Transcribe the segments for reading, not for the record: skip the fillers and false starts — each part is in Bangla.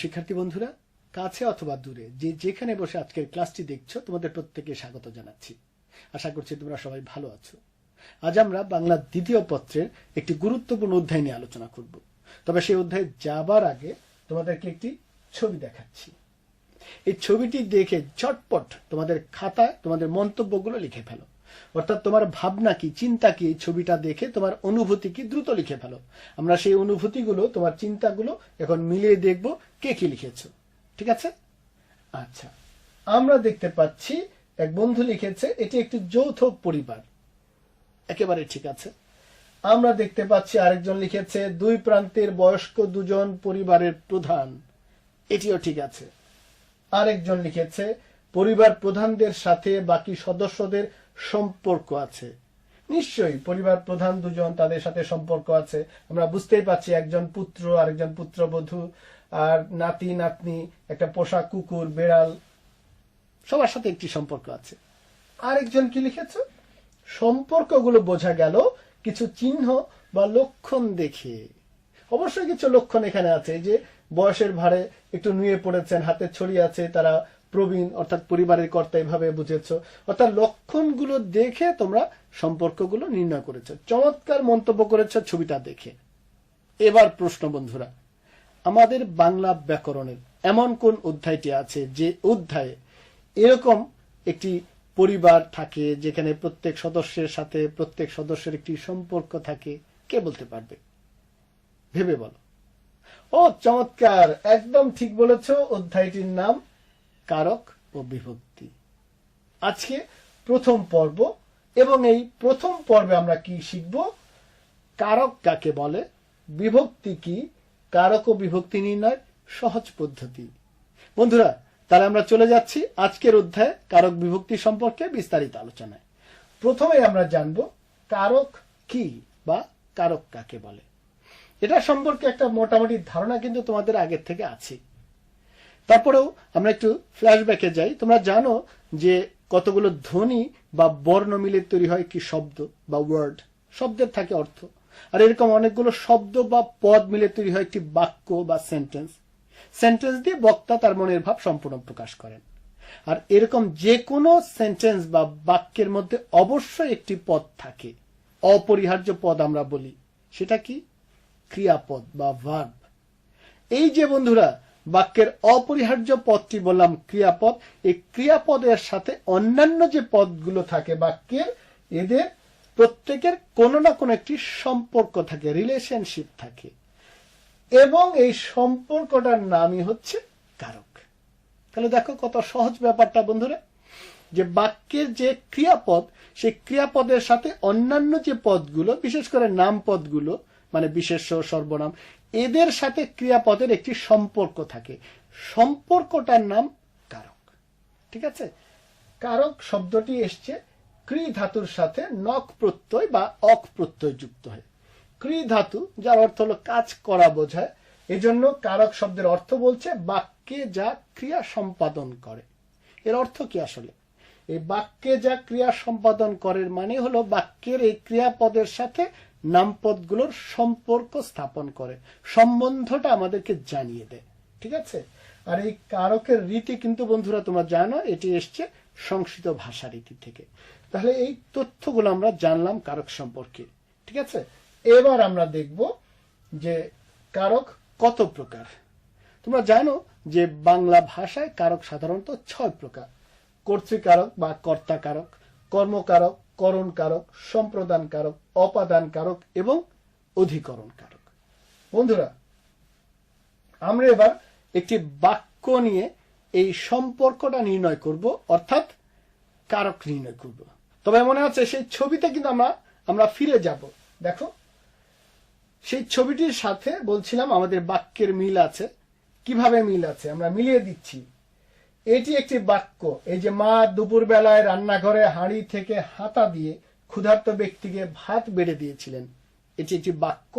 শিক্ষার্থী বন্ধুরা, কাছে অথবা দূরে যে যেখানে বসে আজকের ক্লাসটি দেখছো, তোমাদের প্রত্যেককে স্বাগত জানাচ্ছি। আশা করছি তোমরা সবাই ভালো আছো। আজ আমরা বাংলা দ্বিতীয় পত্রের একটি গুরুত্বপূর্ণ অধ্যায় নিয়ে আলোচনা করব। তবে সেই অধ্যায়ে যাবার আগে তোমাদেরকে একটি ছবি দেখাচ্ছি। এই ছবিটি দেখে ঝটপট তোমাদের খাতায় তোমাদের মন্তব্যগুলো লিখে ফেলো। অর্থাৎ তোমার ভাবনা কি, চিন্তা কি, এই ছবিটা দেখে তোমার অনুভূতি কি দ্রুত লিখে ফেলো। আমরা সেই অনুভূতিগুলো, তোমার চিন্তাগুলো এখন মিলিয়ে দেখব কে কি লিখেছো। ঠিক আছে? আচ্ছা, আমরা দেখতে পাচ্ছি এক বন্ধু লিখেছে এটি একটি যৌথ পরিবার। একেবারে ঠিক আছে। আমরা দেখতে পাচ্ছি আরেকজন লিখেছে দুই প্রান্তের বয়স্ক দুজন পরিবারের প্রধান। এটিও ঠিক আছে। আরেকজন লিখেছে পরিবার প্রধানদের সাথে বাকি সদস্যদের সম্পর্ক আছে। নিশ্চয়ই পরিবার প্রধান দুজন, তাদের সাথে সম্পর্ক আছে। আমরা বুঝতেই পারছি একজন পুত্র, আরেকজন পুত্রবধূ, আর নাতি নাতনি, একটা পোষা কুকুর, বেড়াল, সবার সাথে একটি সম্পর্ক আছে। আরেকজন কি লিখেছ? সম্পর্কগুলো বোঝা গেল কিছু চিহ্ন বা লক্ষণ দেখে। অবশ্যই কিছু লক্ষণ এখানে আছে। যে বয়সের ভারে একটু নুয়ে পড়েছেন, হাতে ছড়ি আছে, তারা প্রবীণ, অর্থাৎ পরিবারের কর্তা, এভাবে বুঝেছো। অর্থাৎ লক্ষণগুলো দেখে তোমরা সম্পর্কগুলো নির্ণয় করেছো। চমৎকার মন্তব্য করেছো ছবিটা দেখে। এবার প্রশ্ন বন্ধুরা, আমাদের বাংলা ব্যাকরণের এমন কোন অধ্যায়টি আছে যে অধ্যায়ে এরকম একটি পরিবার থাকে, যেখানে প্রত্যেক সদস্যের সাথে প্রত্যেক সদস্যের একটি সম্পর্ক থাকে? কে বলতে পারবে? ভেবে বলো। ও চমৎকার, একদম ঠিক বলেছো। অধ্যায়টির নাম কারক ও বিভক্তি। আজকে প্রথম পর্ব, এবং এই প্রথম পর্বে আমরা কি শিখব? কারক কাকে বলে, বিভক্তি কি, কারক ও বিভক্তি নির্ণয়ের সহজ পদ্ধতি। বন্ধুরা, তাহলে আমরা চলে যাচ্ছি আজকের অধ্যায়ে কারক বিভক্তি সম্পর্কে বিস্তারিত আলোচনায়। প্রথমে আমরা জানব কারক কি বা কারক কাকে বলে। এটা সম্পর্কে একটা মোটামুটি ধারণা কিন্তু তোমাদের আগের থেকে আছে। তারপরেও আমরা একটু ফ্ল্যাশব্যাকে যাই। তোমরা জানো যে কতগুলো ধ্বনি বা বর্ণ মিলে তৈরি হয় কি শব্দ বা ওয়ার্ড। শব্দের থাকে অর্থ। আর এরকম অনেকগুলো শব্দ বা পদ মিলে তৈরি হয় একটি বাক্য বা সেন্টেন্স। সেন্টেন্স দিয়ে বক্তা তার মনের ভাব সম্পূর্ণ প্রকাশ করেন। আর এরকম যে কোনো সেন্টেন্স বা বাক্যের মধ্যে অবশ্যই একটি পদ থাকে, অপরিহার্য পদ আমরা বলি। সেটা কি? ক্রিয়াপদ বা ভার্ব। এই যে বন্ধুরা বাক্যের অপরিহার্য পদটি বললাম ক্রিয়াপদ, এই ক্রিয়াপদের সাথে অন্যান্য যে পদগুলো থাকে বাক্যের, এদের প্রত্যেকের কোনো না কোনো একটি সম্পর্ক থাকে, রিলেশনশিপ থাকে, এবং এই সম্পর্কটার নামই হচ্ছে কারক। তাহলে দেখো কত সহজ ব্যাপারটা বন্ধুরা, যে বাক্যের যে ক্রিয়াপদ, সেই ক্রিয়াপদের সাথে অন্যান্য যে পদগুলো, বিশেষ করে নাম পদগুলো মানে বিশেষ্য, সর্বনাম, এদের সাথে ক্রিয়াপদের একটি সম্পর্ক থাকে। সম্পর্কটার নাম কারক। ঠিক আছে? কারক শব্দটি এসছে ক্রি ধাতুর সাথে নক প্রত্যয় বা অক প্রত্যয় যুক্ত হয়। ক্রি ধাতু, যার অর্থ হলো কাজ করা বোঝায়। এজন্য কারক শব্দের অর্থ বলছে বাক্যে যা ক্রিয়া সম্পাদন করে। এর অর্থ কি আসলে? এই বাক্যে যা ক্রিয়া সম্পাদন করে মানে হলো বাক্যের এই ক্রিয়াপদের সাথে নামপদগুলোর সম্পর্ক স্থাপন করে, সম্বন্ধটা আমাদেরকে জানিয়ে দেয়। ঠিক আছে? আর এই কারকের রীতি কিন্তু বন্ধুরা তোমরা জানো, এটি এসছে সংস্কৃত ভাষা রীতি থেকে। তাহলে এই তথ্যগুলো আমরা জানলাম কারক সম্পর্কে। ঠিক আছে? এবার আমরা দেখব যে কারক কত প্রকার। তোমরা জানো যে বাংলা ভাষায় কারক সাধারণত 6 প্রকার: কর্তৃকারক বা কর্তা কারক, কর্মকারক, করণ কারক, সম্প্রদান কারক, অপাদান কারক এবং অধিকরণ কারক। বন্ধুরা, আমরা এবার একটি বাক্য নিয়ে এই সম্পর্কটা নির্ণয় করব, অর্থাৎ কারক নির্ণয় করব। তবে মনে আছে সেই ছবিতে কিন্তু আমরা ফিরে যাব। দেখো, সেই ছবিটির সাথে বলছিলাম আমাদের বাক্যের মিল আছে। কিভাবে মিল আছে আমরা মিলিয়ে দিচ্ছি। এটি একটি বাক্য। এই যে মা দুপুর বেলায় রান্নাঘরে হাঁড়ি থেকে হাতা দিয়ে ক্ষুধার্ত ব্যক্তিকে ভাত বেড়ে দিয়েছিলেন, এটি একটি বাক্য।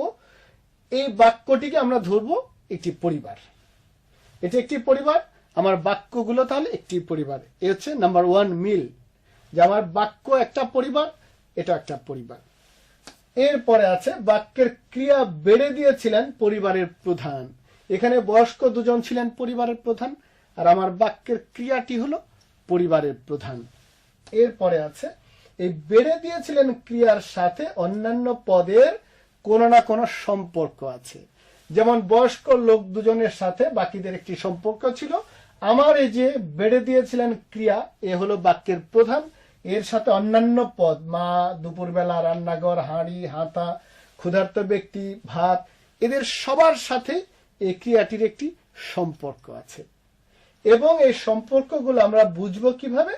এই বাক্যটিকে আমরা ধরবো একটি পরিবার। এটি একটি পরিবার, আমার বাক্যগুলো তাহলে একটি পরিবার। এ হচ্ছে নাম্বার 1 মিল, যে আমার বাক্য একটা পরিবার, এটা একটা পরিবার। এরপরে আছে বাক্যের ক্রিয়া বেড়ে দিয়েছিলেন পরিবারের প্রধান। এখানে বয়স্ক দুজন ছিলেন পরিবারের প্রধান, আর আমার বাক্যের ক্রিয়াটি হলো পরিবারের প্রধান। এরপরে আছে এই বেড়ে দিয়েছিলেন ক্রিয়ার সাথে অন্যান্য পদের কোনো না কোনো সম্পর্ক আছে। যেমন বয়স্ক লোক দুজনের সাথে বাকিদের একটি সম্পর্ক ছিল। আমার এই যে বেড়ে দিয়েছিলেন ক্রিয়া, এ হলো বাক্যের প্রধান, এর সাথে অন্যান্য পদ মা, দুপুরবেলা, রান্নাঘর, হাঁড়ি, হাতা, ক্ষুধার্ত ব্যক্তি, ভাত, এদের সবার সাথে এই ক্রিয়াটির একটি সম্পর্ক আছে। এবং এই সম্পর্কগুলো আমরা বুঝবো কিভাবে?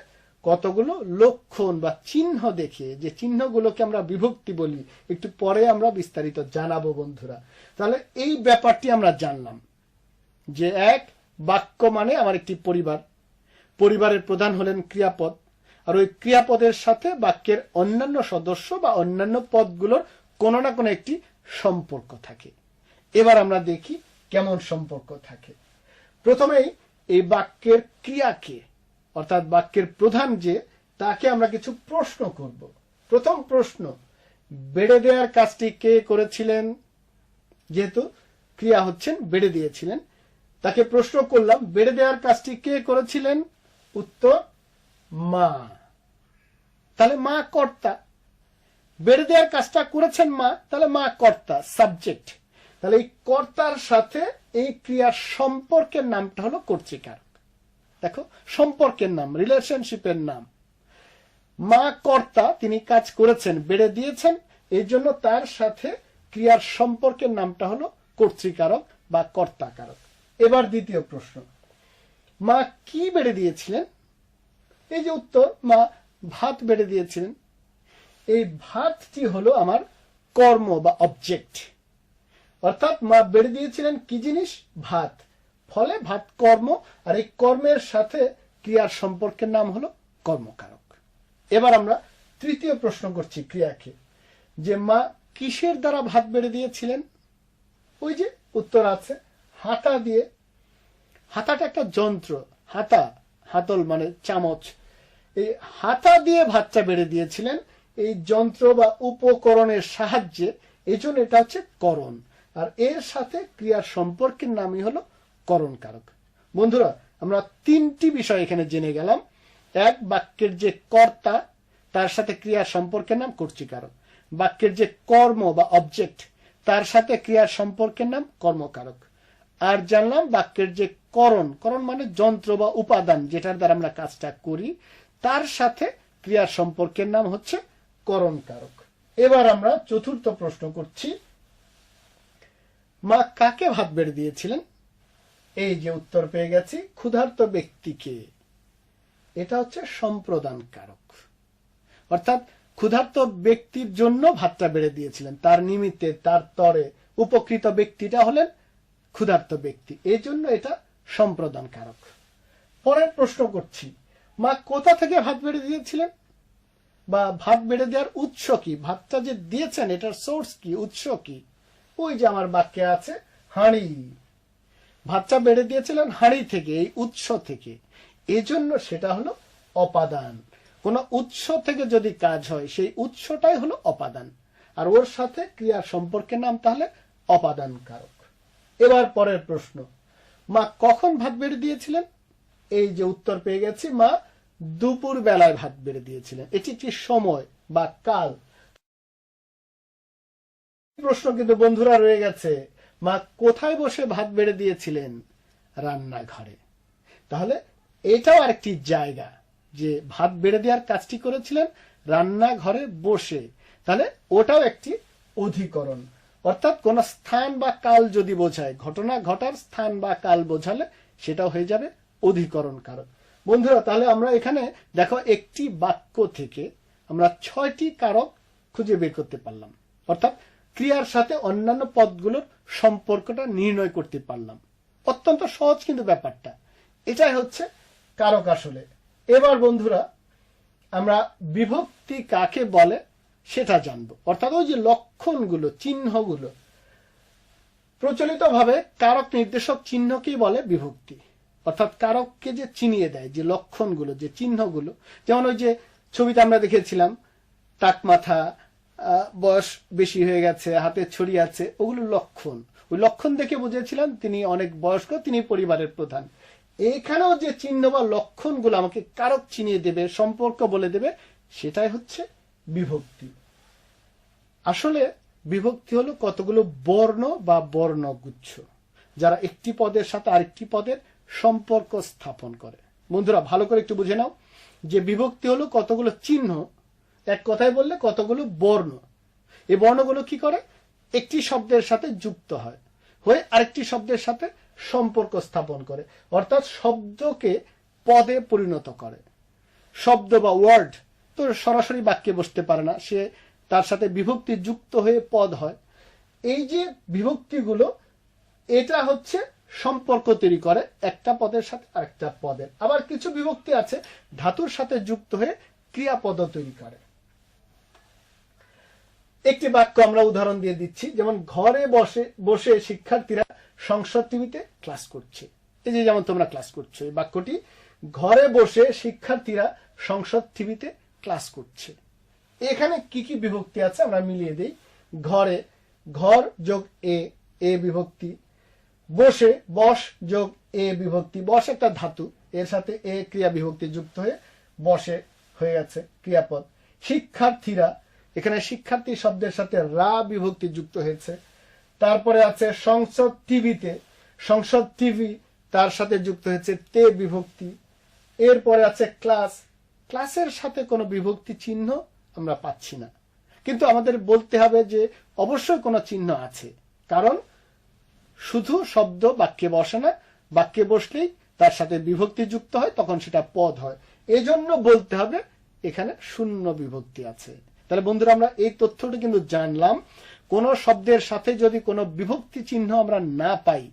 কতগুলো লক্ষণ বা চিহ্ন দেখে, যে চিহ্নগুলোকে আমরা বিভক্তি বলি, একটু পরে আমরা বিস্তারিত জানাবো বন্ধুরা। তাহলে এই ব্যাপারটি আমরা জানলাম যে এক, বাক্য মানে আমার একটি পরিবার, পরিবারের প্রধান হলেন ক্রিয়াপদ, আর ওই ক্রিয়াপদের সাথে বাক্যের অন্যান্য সদস্য বা অন্যান্য পদগুলোর কোনো না কোনো একটি সম্পর্ক থাকে। এবার আমরা দেখি কেমন সম্পর্ক থাকে। প্রথমেই এই বাক্যের ক্রিয়াকে, অর্থাৎ বাক্যের প্রধান যে, তাকে আমরা কিছু প্রশ্ন করব। প্রথম প্রশ্ন, বেড়ে দেওয়ার কাজটি কে করেছিলেন? যেহেতু ক্রিয়া হচ্ছেন বেড়ে দিয়েছিলেন, তাকে প্রশ্ন করলাম বেড়ে দেওয়ার কাজটি কে করেছিলেন? উত্তর মা। তাহলে মা কর্তা, বেড়ে দেওয়ার কাজটা করেছেন মা, তাহলে মা কর্তা, সাবজেক্ট। তাহলে এই কর্তার সাথে এই ক্রিয়ার সম্পর্কের নামটা হলো কর্তৃকারক। দেখো, সম্পর্কের নাম, রিলেশনশিপের নাম। মা কর্তা, তিনি কাজ করেছেন, বেড়ে দিয়েছেন, এই জন্য তার সাথে ক্রিয়ার সম্পর্কের নামটা হলো কর্তৃকারক বা কর্তাকারক। এবার দ্বিতীয় প্রশ্ন, মা কি বেড়ে দিয়েছিলেন? এই যে উত্তর, মা ভাত বেড়ে দিয়েছিলেন। এই ভাতটি হলো আমার কর্ম বা অবজেক্ট, অর্থাৎ মা বেড়ে দিয়েছিলেন কি জিনিস? ভাত। ফলে ভাত কর্ম, আর এই কর্মের সাথে ক্রিয়ার সম্পর্কের নাম হলো কর্মকারক। এবার আমরা তৃতীয় প্রশ্ন করছি ক্রিয়াকে, যে মা কিসের দ্বারা ভাত বেড়ে দিয়েছিলেন? ওই যে উত্তর আছে হাতা দিয়ে। হাতাটা একটা যন্ত্র, হাতা, হাতল মানে চামচ, এই হাতা দিয়ে ভাতটা বেড়ে দিয়েছিলেন এই যন্ত্র বা উপকরণের সাহায্যে। এই জন্য এটা হচ্ছে করণ, আর এর সাথে ক্রিয়ার সম্পর্কের নামই হলো করণকারক। বন্ধুরা, আমরা তিনটি বিষয় এখানে জেনে গেলাম। এক, বাক্যের যে কর্তা, তার সাথে ক্রিয়ার সম্পর্কের নাম কর্তৃকারক। বাক্যের যে কর্ম বা অবজেক্ট, তার সাথে ক্রিয়ার সম্পর্কের নাম কর্মকারক। আর জানলাম বাক্যের যে করণ, করণ মানে যন্ত্র বা উপাদান, যেটার দ্বারা আমরা কাজটা করি, তার সাথে ক্রিয়ার সম্পর্কের নাম হচ্ছে করণকারক। এবার আমরা চতুর্থ প্রশ্ন করছি, মা কাকে ভাত বেড়ে দিয়েছিলেন? এই যে উত্তর পেয়ে গেছি, ক্ষুধার্ত ব্যক্তিকে। এটা হচ্ছে সম্প্রদান কারক, অর্থাৎ ক্ষুধার্ত ব্যক্তির জন্য ভাতটা বেড়ে দিয়েছিলেন, তার নিমিত্তে, তার তরে উপকৃত ব্যক্তিটা হলেন ক্ষুধার্ত ব্যক্তি, এই জন্য এটা সম্প্রদান কারক। পরের প্রশ্ন করছি, মা কোথা থেকে ভাত বেড়ে দিয়েছিলেন, বা ভাত বেড়ে দেওয়ার উৎস কি? ভাতটা যে দিয়েছেন এটার সোর্স কি, উৎস কি? ওই যে আমার বাক্যে আছে হাঁড়ি। ভাতটা বেড়ে দিয়েছিলেন হাঁড়ি থেকে, এই উৎস থেকে, এজন্য সেটা হলো অপাদান। কোন উৎস থেকে যদি কাজ হয়, সেই উৎসটাই হলো অপাদান, আর ওর সাথে ক্রিয়ার সম্পর্কের নাম তাহলে অপাদান কারক। এবার পরের প্রশ্ন, মা কখন ভাত বেড়ে দিয়েছিলেন? এই যে উত্তর পেয়ে গেছি, মা দুপুর বেলায় ভাত বেড়ে দিয়েছিলেন। এটি একটি সময় বা কাল। প্রশ্ন কিন্তু বন্ধুরা রয়ে গেছে, মা কোথায় বসে ভাত বেড়ে দিয়েছিলেন? রান্নাঘরে। তাহলে এটাও আরেকটি জায়গা, যে ভাত বেড়ে দেওয়ার কাজটি করেছিলেন রান্নাঘরে বসে, তাহলে ওটাও একটি অধিকরণ। অর্থাৎ কোন স্থান বা কাল যদি বোঝায়, ঘটনা ঘটার স্থান বা কাল বোঝালে সেটাও হয়ে যাবে অধিকরণ কারক। বন্ধুরা, তাহলে আমরা এখানে দেখো একটি বাক্য থেকে আমরা 6টি কারক খুঁজে বের করতে পারলাম, অর্থাৎ ক্রিয়ার সাথে অন্যান্য পদগুলোর সম্পর্কটা নির্ণয় করতে পারলাম। অত্যন্ত সহজ কিন্তু ব্যাপারটা, এটাই হচ্ছে কারক আসলে। এবার বন্ধুরা, আমরা বিভক্তি কাকে বলে সেটা জানবো, অর্থাৎ ওই যে লক্ষণগুলো, চিহ্নগুলো। প্রচলিতভাবে কারক নির্দেশক চিহ্নকেই বলে বিভক্তি, অর্থাৎ কারককে যে চিনিয়ে দেয়, যে লক্ষণগুলো, যে চিহ্নগুলো। যেমন ওই যে ছবিতে আমরা দেখেছিলাম, টাক মাথা, বয়স বেশি হয়ে গেছে, হাতে ছড়ি আছে, ওগুলো লক্ষণ। ওই লক্ষণ দেখে বুঝেছিলাম তিনি অনেক বয়স্ক, তিনি পরিবারের প্রধান। এখানেও যে চিহ্ন বা লক্ষণগুলো আমাকে কারক চিনিয়ে দেবে, সম্পর্ক বলে দেবে, সেটাই হচ্ছে বিভক্তি। আসলে বিভক্তি হলো কতগুলো বর্ণ বা বর্ণগুচ্ছ, যারা একটি পদের সাথে আরেকটি পদের সম্পর্ক স্থাপন করে। বন্ধুরা ভালো করে একটু বুঝে নাও যে বিভক্তি হলো কতগুলো চিহ্ন, এক কথায় বললে কতগুলো বর্ণ। এই বর্ণগুলো কি করে? একটি শব্দের সাথে যুক্ত হয়, হয়ে আরেকটি শব্দের সাথে সম্পর্ক স্থাপন করে, অর্থাৎ শব্দকে পদে পরিণত করে। শব্দ বা ওয়ার্ড তো সরাসরি বাক্যে বসতে পারে না, সে তার সাথে বিভক্তি যুক্ত হয়ে পদ হয়। এই যে বিভক্তিগুলো, এটা হচ্ছে সম্পর্ক তৈরি করে একটা পদের সাথে আরেকটা পদের। আবার কিছু বিভক্তি আছে ধাতুর সাথে যুক্ত হয়ে ক্রিয়াপদ তৈরি করে। একটি বাক্য আমরা উদাহরণ দিয়ে দিচ্ছি, যেমন ঘরে বসে বসে শিক্ষার্থীরা সংসদ টিভিতে ক্লাস করছে। এই যে যেমন তোমরা ক্লাস করছো, এই বাক্যটি ঘরে বসে শিক্ষার্থীরা সংসদ টিভিতে ক্লাস করছে। এখানে কি কি বিভক্তি আছে আমরা মিলিয়ে দেই। ঘরে, ঘর যোগ এ বিভক্তি। বসে, বস যোগ এ বিভক্তি। বস একটা ধাতু, এর সাথে এ ক্রিয়া বিভক্তি যুক্ত হয়ে বসে হয়ে গেছে ক্রিয়াপদ। শিক্ষার্থীরা, এখানে শিক্ষার্থী শব্দের সাথে রা বিভক্তি যুক্ত হয়েছে। তারপরে আছে সংসদ টিভিতে, সংসদ টিভি তার সাথে যুক্ত হয়েছে তে বিভক্তি। এরপরে আছে ক্লাস, ক্লাসের সাথে কোনো বিভক্তি চিহ্ন আমরা পাচ্ছি না, কিন্তু আমাদের বলতে হবে যে অবশ্যই কোনো চিহ্ন আছে, কারণ শুধু শব্দ বাক্যে বসে না, বাক্যে বসলেই তার সাথে বিভক্তি যুক্ত হয়, তখন সেটা পদ হয়। এজন্য বলতে হবে এখানে শূন্য বিভক্তি আছে। তাহলে বন্ধুরা আমরা এই তথ্যটা কিন্তু জানলাম, কোন শব্দের সাথে যদি কোনো বিভক্তি চিহ্ন আমরা না পাই,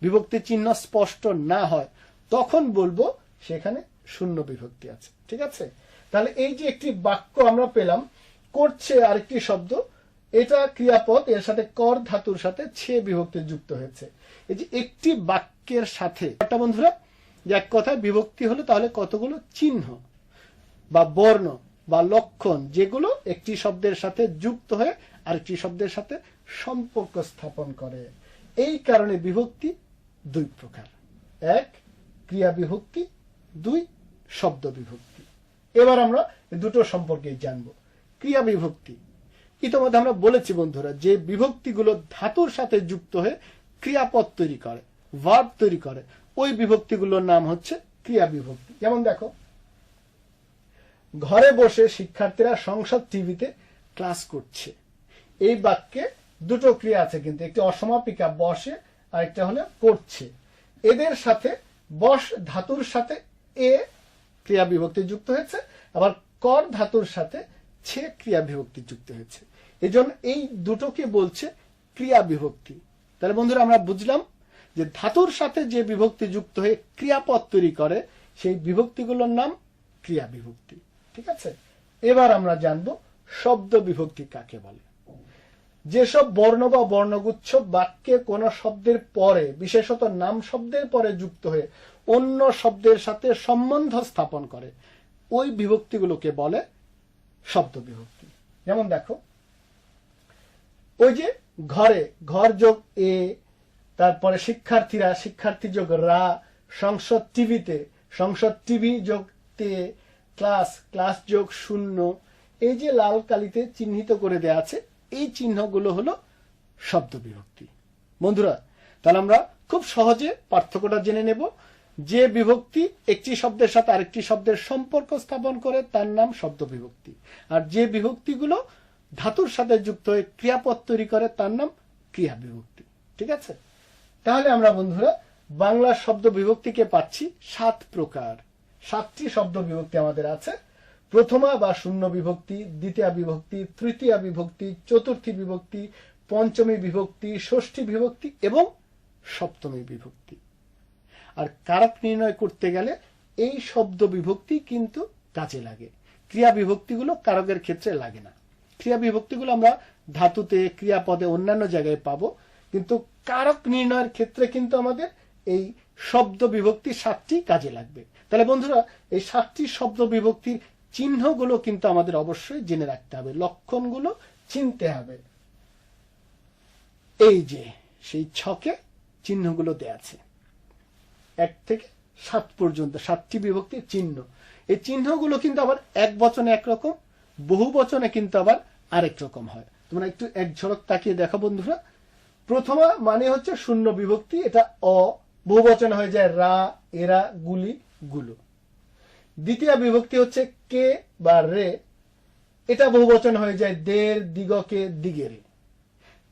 বিভক্তি চিহ্ন স্পষ্ট না হয়, তখন বলবো সেখানে শূন্য বিভক্তি আছে। ঠিক আছে? তাহলে এই যে একটি বাক্য আমরা পেলাম, করছে আরেকটি শব্দ, এটা ক্রিয়াপদ, এর সাথে কর ধাতুর সাথে ছে বিভক্তি যুক্ত হয়েছে। এই যে একটি বাক্যের সাথে, বন্ধুরা যে এক কথায় বিভক্তি হলো তাহলে কতগুলো চিহ্ন বা বর্ণ বা লক্ষণ, যেগুলো একটি শব্দের সাথে যুক্ত হয়ে আরেকটি শব্দের সাথে সম্পর্ক স্থাপন করে। এই কারণে বিভক্তি দুই প্রকার, এক ক্রিয়া বিভক্তি, দুই শব্দ বিভক্তি। এবার আমরা দুটো সম্পর্কে জানবো। ক্রিয়া বিভক্তি, ইতিমধ্যে আমরা বলেছি বন্ধুরা যে বিভক্তিগুলো ধাতুর সাথে যুক্ত হয়ে ক্রিয়াপদ তৈরি করে, ভার্ব তৈরি করে, ওই বিভক্তিগুলোর নাম হচ্ছে ক্রিয়া বিভক্তি। যেমন দেখো, ঘরে বসে শিক্ষার্থীরা সংসদ টিভিতে ক্লাস করছে। এই বাক্যে দুটো ক্রিয়া আছে, কিন্তু একটি অসমাপিকা বসে আর একটা হলো করছে। এদের সাথে বস ধাতুর সাথে এ ক্রিয়া বিভক্তি যুক্ত হয়েছে, আবার কর ধাতুর সাথে ছে ক্রিয়া বিভক্তি যুক্ত হয়েছে। এজন্য এই দুটোকে বলছে ক্রিয়া বিভক্তি। তাহলে বন্ধুরা আমরা বুঝলাম যে ধাতুর সাথে যে বিভক্তি যুক্ত হয়ে ক্রিয়াপদ তৈরি করে, সেই বিভক্তিগুলোর নাম ক্রিয়া বিভক্তি। ঠিক আছে? এবার আমরা জানবো শব্দ বিভক্তি কাকে বলে। যেসব বর্ণ বা বর্ণগুচ্ছ বাক্যে কোন শব্দের পরে, বিশেষত নাম শব্দের পরে যুক্ত হয়ে অন্য শব্দের সাথে সম্বন্ধ স্থাপন করে, ওই বিভক্তিগুলোকে বলে শব্দ বিভক্তি। যেমন দেখো, ওই যে ঘরে, ঘর যোগ এ, তারপরে শিক্ষার্থীরা, শিক্ষার্থী যোগ রা, সংসদ টিভিতে, সংসদ টিভি যোগ তে, ক্লাস, ক্লাস যোগ শূন্য, এই যে লাল কালিতে চিহ্নিত করে দেয়া আছে, এই চিহ্নগুলো হলো শব্দ বিভক্তি। বন্ধুরা তাহলে আমরা খুব সহজে পার্থক্যটা জেনে নেব। যে বিভক্তি একটি শব্দের সাথে আরেকটি শব্দের সম্পর্ক স্থাপন করে তার নাম শব্দ বিভক্তি, আর যে বিভক্তিগুলো ধাতুর সাথে যুক্ত হয়ে ক্রিয়াপদ তৈরি করে তার নাম ক্রিয়া বিভক্তি। ঠিক আছে? তাহলে আমরা বন্ধুরা বাংলা শব্দ বিভক্তিকে পাচ্ছি 7 প্রকার। 7টি শব্দ বিভক্তি আমাদের আছে। প্রথমা বা শূন্য বিভক্তি, দ্বিতীয়া বিভক্তি, তৃতীয়া বিভক্তি, চতুর্থী বিভক্তি, পঞ্চমী বিভক্তি, ষষ্ঠী বিভক্তি এবং সপ্তমী বিভক্তি। আর কারক নির্ণয় করতে গেলে এই শব্দ বিভক্তি কিন্তু কাজে লাগে, ক্রিয়া বিভক্তিগুলো কারকের ক্ষেত্রে লাগে না। ক্রিয়া বিভক্তিগুলো আমরা ধাতুতে, ক্রিয়াপদে, অন্যান্য জায়গায় পাবো, কিন্তু কারক নির্ণয়ের ক্ষেত্রে কিন্তু আমাদের এই শব্দ বিভক্তি 7টি কাজে লাগবে। তাহলে বন্ধুরা এই 7টি শব্দ বিভক্তির চিহ্নগুলো কিন্তু আমাদের অবশ্যই জেনে রাখতে হবে, লক্ষণগুলো চিনতে হবে। এই যে সেই ছকে চিহ্নগুলো দেয়া আছে 1 থেকে 7 পর্যন্ত 7টি বিভক্তির চিহ্ন। এই চিহ্নগুলো কিন্তু আবার এক বচনে একরকম, বহু বচনে কিন্তু আবার আরেক রকম হয়। তোমরা একটু এক ঝলক তাকিয়ে দেখো বন্ধুরা। প্রথমা মানে হচ্ছে শূন্য বিভক্তি, এটা অ, বহু বচনে হয়ে যায় রা, এরা, গুলি, গুলো। দ্বিতীয় বিভক্তি হচ্ছে কে বা রে, এটা বহু বচন হয়ে যায় দের, দিগকে, দিগেরে।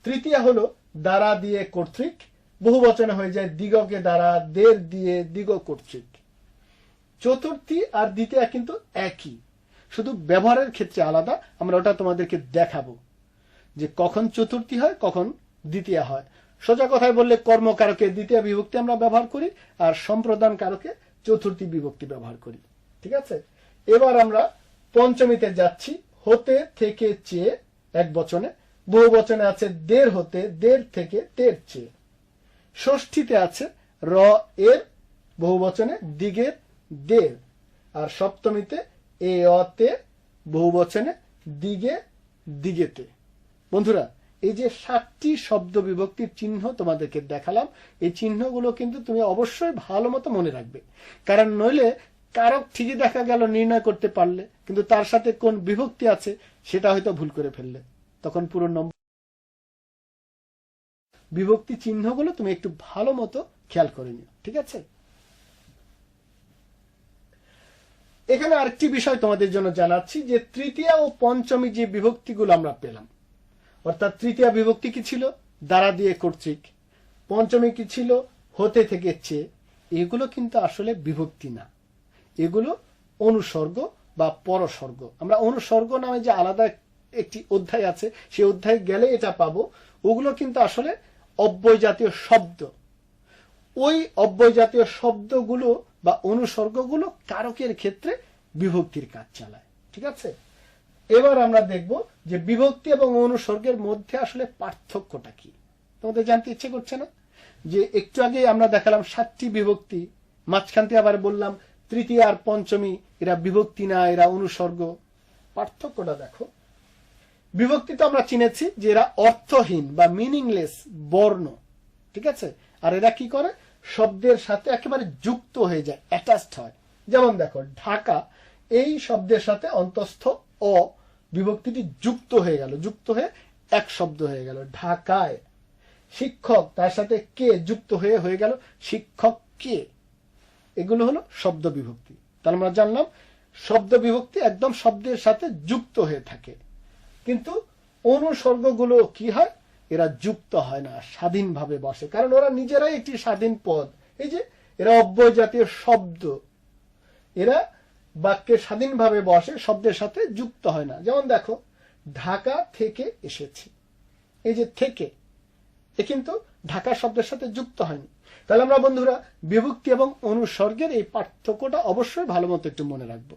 তৃতীয় হলো দ্বারা দিয়ে কর্তৃক, বহু বচনে হয়ে যায় দিগকে দ্বারা, দের দিয়ে, দিগ কর্তৃক। চতুর্থী আর দ্বিতীয় কিন্তু একই, শুধু ব্যবহারের ক্ষেত্রে আলাদা। আমরা ওটা তোমাদেরকে দেখাবো যে কখন চতুর্থী হয়, কখন দ্বিতীয় হয়। সোজা কথায় বললে কর্মকারকে দ্বিতীয় বিভক্তি আমরা ব্যবহার করি, আর সম্প্রদান কারকে চতুর্থী বিভক্তি ব্যবহার করি। ঠিক আছে, এবার আমরা পঞ্চমীতে যাচ্ছি। হতে থেকে চেয়ে এক বচনে, বহু বচনে আছে দের হতে, দের থেকে, তের চেয়ে। ষষ্ঠীতে আছে র এর, বহু বচনে দিগের, দের। আর সপ্তমীতে এ অতে, বহু বচনে দিগে, দিগেতে। বন্ধুরা, এই যে 7টি শব্দ বিভক্তির চিহ্ন তোমাদেরকে দেখালাম, এই চিহ্নগুলো কিন্তু তুমি অবশ্যই ভালো মতো মনে রাখবে। কারণ নইলে কারক ঠিকই দেখা গেল নির্ণয় করতে পারলে, কিন্তু তার সাথে কোন বিভক্তি আছে সেটা হয়তো ভুল করে ফেললে, তখন পুরো নম্বর। বিভক্তি চিহ্নগুলো তুমি একটু ভালো মতো খেয়াল করে নিও। ঠিক আছে, এখানে আরেকটি বিষয় তোমাদের জন্য জানাচ্ছি যে তৃতীয়া ও পঞ্চমী যে বিভক্তিগুলো আমরা পেলাম, অর্থাৎ তৃতীয়া বিভক্তি কি ছিল? দ্বারা দিয়ে কর্তৃক। পঞ্চমী কি ছিল? হতে থেকে চেয়ে। এগুলো কিন্তু আসলে বিভক্তি না, এগুলো অনুসর্গ বা পরসর্গ। আমরা অনুসর্গ নামে যে আলাদা একটি অধ্যায় আছে, সেই অধ্যায়ে গেলে এটা পাবো। ওগুলো কিন্তু আসলে অব্যয় জাতীয় শব্দ। ওই অব্যয় জাতীয় শব্দগুলো বা অনুসর্গগুলো কারকের ক্ষেত্রে বিভক্তির কাজ চালায়। ঠিক আছে, এবার আমরা দেখব যে বিভক্তি এবং অনুসর্গের মধ্যে আসলে পার্থক্যটা কি। তোমাদের জানতে ইচ্ছে করছে না? যে একটু আগে আমরা দেখালাম 7টি বিভক্তি, মাঝখান থেকে আবার বললাম তৃতীয় আর পঞ্চমী এরা বিভক্তি না, এরা অনুসর্গ। পার্থক্যটা দেখো। বিভক্তি তো আমরা চিনেছি যে এরা অর্থহীন বা মিনিংলেস বর্ণ। ঠিক আছে, আর এরা কি করে? শব্দের সাথে একেবারে যুক্ত হয়ে যায়, অ্যাটাচড হয়। যেমন দেখো, ঢাকা এই শব্দের সাথে অন্তস্থ অ বিভক্তিটি যুক্ত হয়ে গেল, যুক্ত হয়ে এক শব্দ হয়ে গেল ঢাকায়। শিক্ষক তার সাথে কে যুক্ত হয়ে গেল শিক্ষক কে। এগুলো হলো শব্দ বিভক্তি। তাহলে আমরা জানলাম শব্দ বিভক্তি একদম শব্দের সাথে যুক্ত হয়ে থাকে, কিন্তু অনুসর্গগুলো কি হয়? এরা যুক্ত হয় না, স্বাধীনভাবে বসে, কারণ ওরা নিজেরাই একটি স্বাধীন পদ। এই যে এরা অব্যয় জাতীয় শব্দ, এরা বাক্যে স্বাধীনভাবে বসে, শব্দের সাথে যুক্ত হয় না। যেমন দেখো, ঢাকা থেকে এসেছে, এই যে থেকে, এ কিন্তু ঢাকা শব্দের সাথে যুক্ত হয়নি। তাহলে আমরা বন্ধুরা বিভক্তি এবং অনুসর্গের এই পার্থক্যটা অবশ্যই ভালো মতো একটু মনে রাখবো।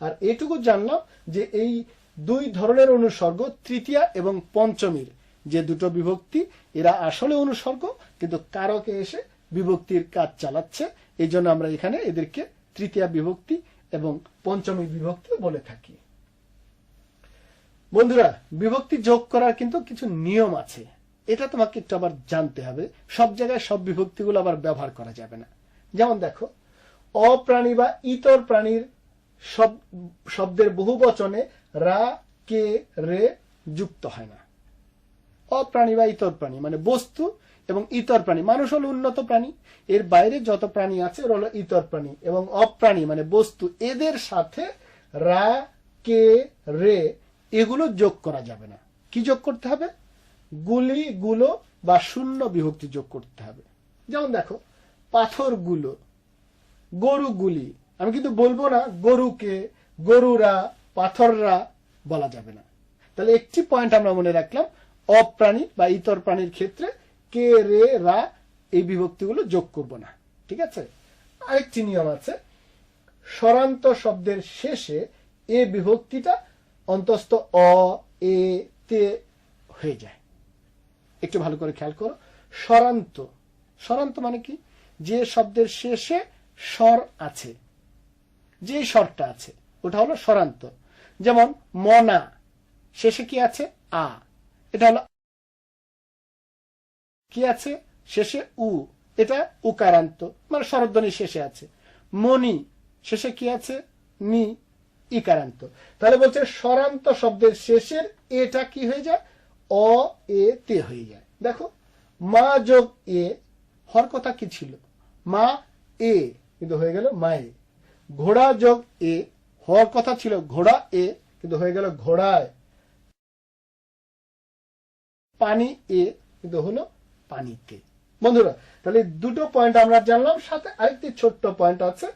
আর এটুকু জানলাম যে এই দুই ধরনের অনুসর্গ, তৃতীয়া এবং পঞ্চমীর যে দুটো বিভক্তি, এরা আসলে অনুসর্গ, কিন্তু কারকে এসে বিভক্তির কাজ চালাচ্ছে। এই জন্য আমরা এখানে এদেরকে তৃতীয়া বিভক্তি এবং পঞ্চমী বিভক্তি বলে থাকি। বন্ধুরা, বিভক্তি যোগ করার কিন্তু কিছু নিয়ম আছে, এটা তোমাকে একটু আবার জানতে হবে। সব জায়গায় সব বিভক্তিগুলো আবার ব্যবহার করা যাবে না। যেমন দেখো, অপ্রাণী বা ইতর প্রাণীর শব্দের বহু বচনে রা, কে, রে যুক্ত হয় না। অপ্রাণী বা ইতর প্রাণী মানে বস্তু, এবং ইতর প্রাণী, মানুষ হলো উন্নত প্রাণী, এর বাইরে যত প্রাণী আছে ওরা হলো ইতর প্রাণী, এবং অপ্রাণী মানে বস্তু, এদের সাথে রা, কে, রে এগুলো যোগ করা যাবে না। কি যোগ করতে হবে? গুলি, গুলো বা শূন্য বিভক্তি যোগ করতে হবে। যেমন দেখো, পাথরগুলো, গরুগুলি। আমি কিন্তু বলবো না গরুকে, গরুরা, পাথররা বলা যাবে না। তাহলে একটি পয়েন্ট আমরা মনে রাখলাম, অপ্রাণী বা ইতর প্রাণীর ক্ষেত্রে কে, রে, রা এই বিভক্তিগুলো যোগ করব না। ঠিক আছে, আরেকটি নিয়ম আছে, স্বরান্ত শব্দের শেষে এ বিভক্তিটা অন্তস্থ অ, এ, তে হয়ে যায়। একটু ভালো করে খেয়াল করো, স্বরান্ত। স্বরান্ত মানে কি? যে শব্দের শেষে স্বর আছে, যে স্বরটা আছে ওটা হলো স্বরান্ত। যেমন মনা, শেষে কি আছে? আ, এটা হলো কি আছে শেষে উ, এটা উকারান্ত মানে স্বরধ্বনি শেষে আছে। মনি শেষে কি আছে নি, ইকারান্ত। তাহলে বলছে স্বরান্ত শব্দের শেষের এটা কি হয়ে যায় অ এ তে হয়ে যায়। দেখো মা যোগ এ হর কথা কি ছিল মা এ, কিন্তু হয়ে গেল মায়ে। ঘোড়া যোগ এ হওয়ার কথা ছিল ঘোড়া এ, কিন্তু হয়ে গেল ঘোড়ায়। পানি এ, কিন্তু হলো পানিতে। বন্ধুরা তাহলে দুটো পয়েন্ট আমরা জানলাম, সাথে আরেকটি ছোট্ট পয়েন্ট আছে।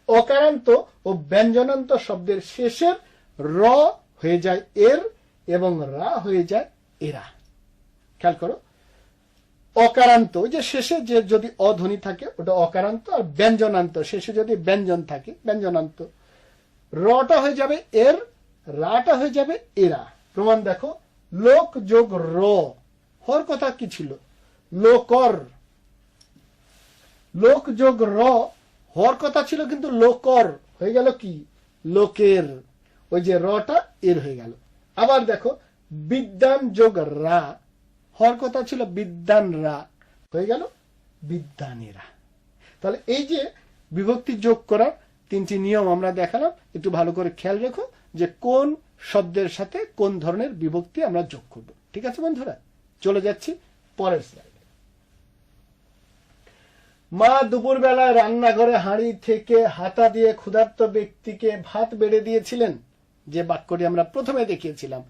অকারান্ত ও ব্যঞ্জনান্ত শব্দের শেষের র হয়ে যায় এর এবং রা হয়ে যায় এরা। খেয়াল করো, অকারান্ত যে শেষে যে যদি অধ্বনি থাকে ওটা অকারান্ত, আর ব্যঞ্জনান্ত শেষে যদি ব্যঞ্জন থাকে ব্যঞ্জনান্ত। রটা হয়ে যাবে এর, রাটা হয়ে যাবে এরা। প্রমাণ দেখো, লোক যোগ র হর কথা কি ছিল লোকর, লোক যোগ র হর কথা ছিল কিন্তু লোকর হয়ে গেল কি লোকের, ওই যে রটা এর হয়ে গেল। আবার দেখো বিদ্যান যোগ রা হর কথা ছিল বিদ্যান রা হয়ে গেল বিদ্যানেরা। তাহলে এই যে বিভক্তি যোগ করার তিনটি নিয়ম আমরা দেখালাম, একটু ভালো করে খেয়াল রেখো যে কোন শব্দের সাথে কোন ধরনের বিভক্তি আমরা যোগ করব। ঠিক আছে বন্ধুরা, চলে যাচ্ছি পরের স্লাইডে। মা দুপুর বেলায় রান্নাঘরে হাঁড়ি থেকে হাতা দিয়ে ক্ষুধার্ত ব্যক্তিকে ভাত বেড়ে দিয়েছিলেন, যে বাক্যটি আমরা প্রথমে দেখিয়েছিলাম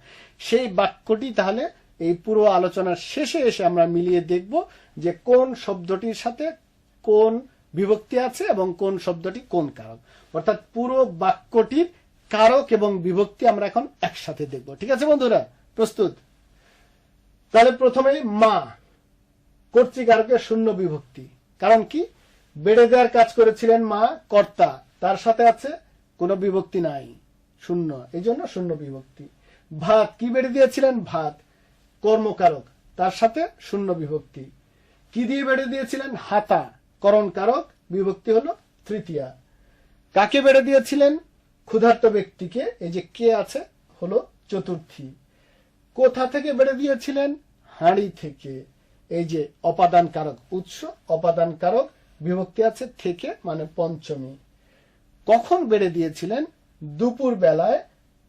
সেই বাক্যটি তাহলে এই পুরো আলোচনার শেষে এসে আমরা মিলিয়ে দেখব যে কোন শব্দটির সাথে কোন বিভক্তি আছে এবং কোন শব্দটি কোন কারক, অর্থাৎ পুরো বাক্যটির কারক এবং বিভক্তি আমরা এখন একসাথে দেখব। ঠিক আছে বন্ধুরা, প্রস্তুত? তাহলে প্রথমে মা কর্তৃকারকের শূন্য বিভক্তি, কারণ কি বেড়ে দেওয়ার কাজ করেছিলেন মা, কর্তা, তার সাথে আছে কোনো বিভক্তি নাই, শূন্য, এই জন্য শূন্য বিভক্তি। ভাত কি বেড়ে দিয়েছিলেন ভাত, কর্মকারক, তার সাথে শূন্য বিভক্তি। কি দিয়ে বেড়ে দিয়েছিলেন হাতা, করণ কারক, বিভক্তি হলো তৃতীয়া। কাকে বেড়ে দিয়েছিলেন ক্ষুধার্ত ব্যক্তিকে, এই যে কে আছে হলো চতুর্থী। কোথা থেকে বেড়ে দিয়েছিলেন হাঁড়ি থেকে, এই যে অপাদান কারক উৎস, অপাদান কারক বিভক্তি আছে থেকে মানে পঞ্চমী। কখন বেড়ে দিয়েছিলেন দুপুর বেলায়,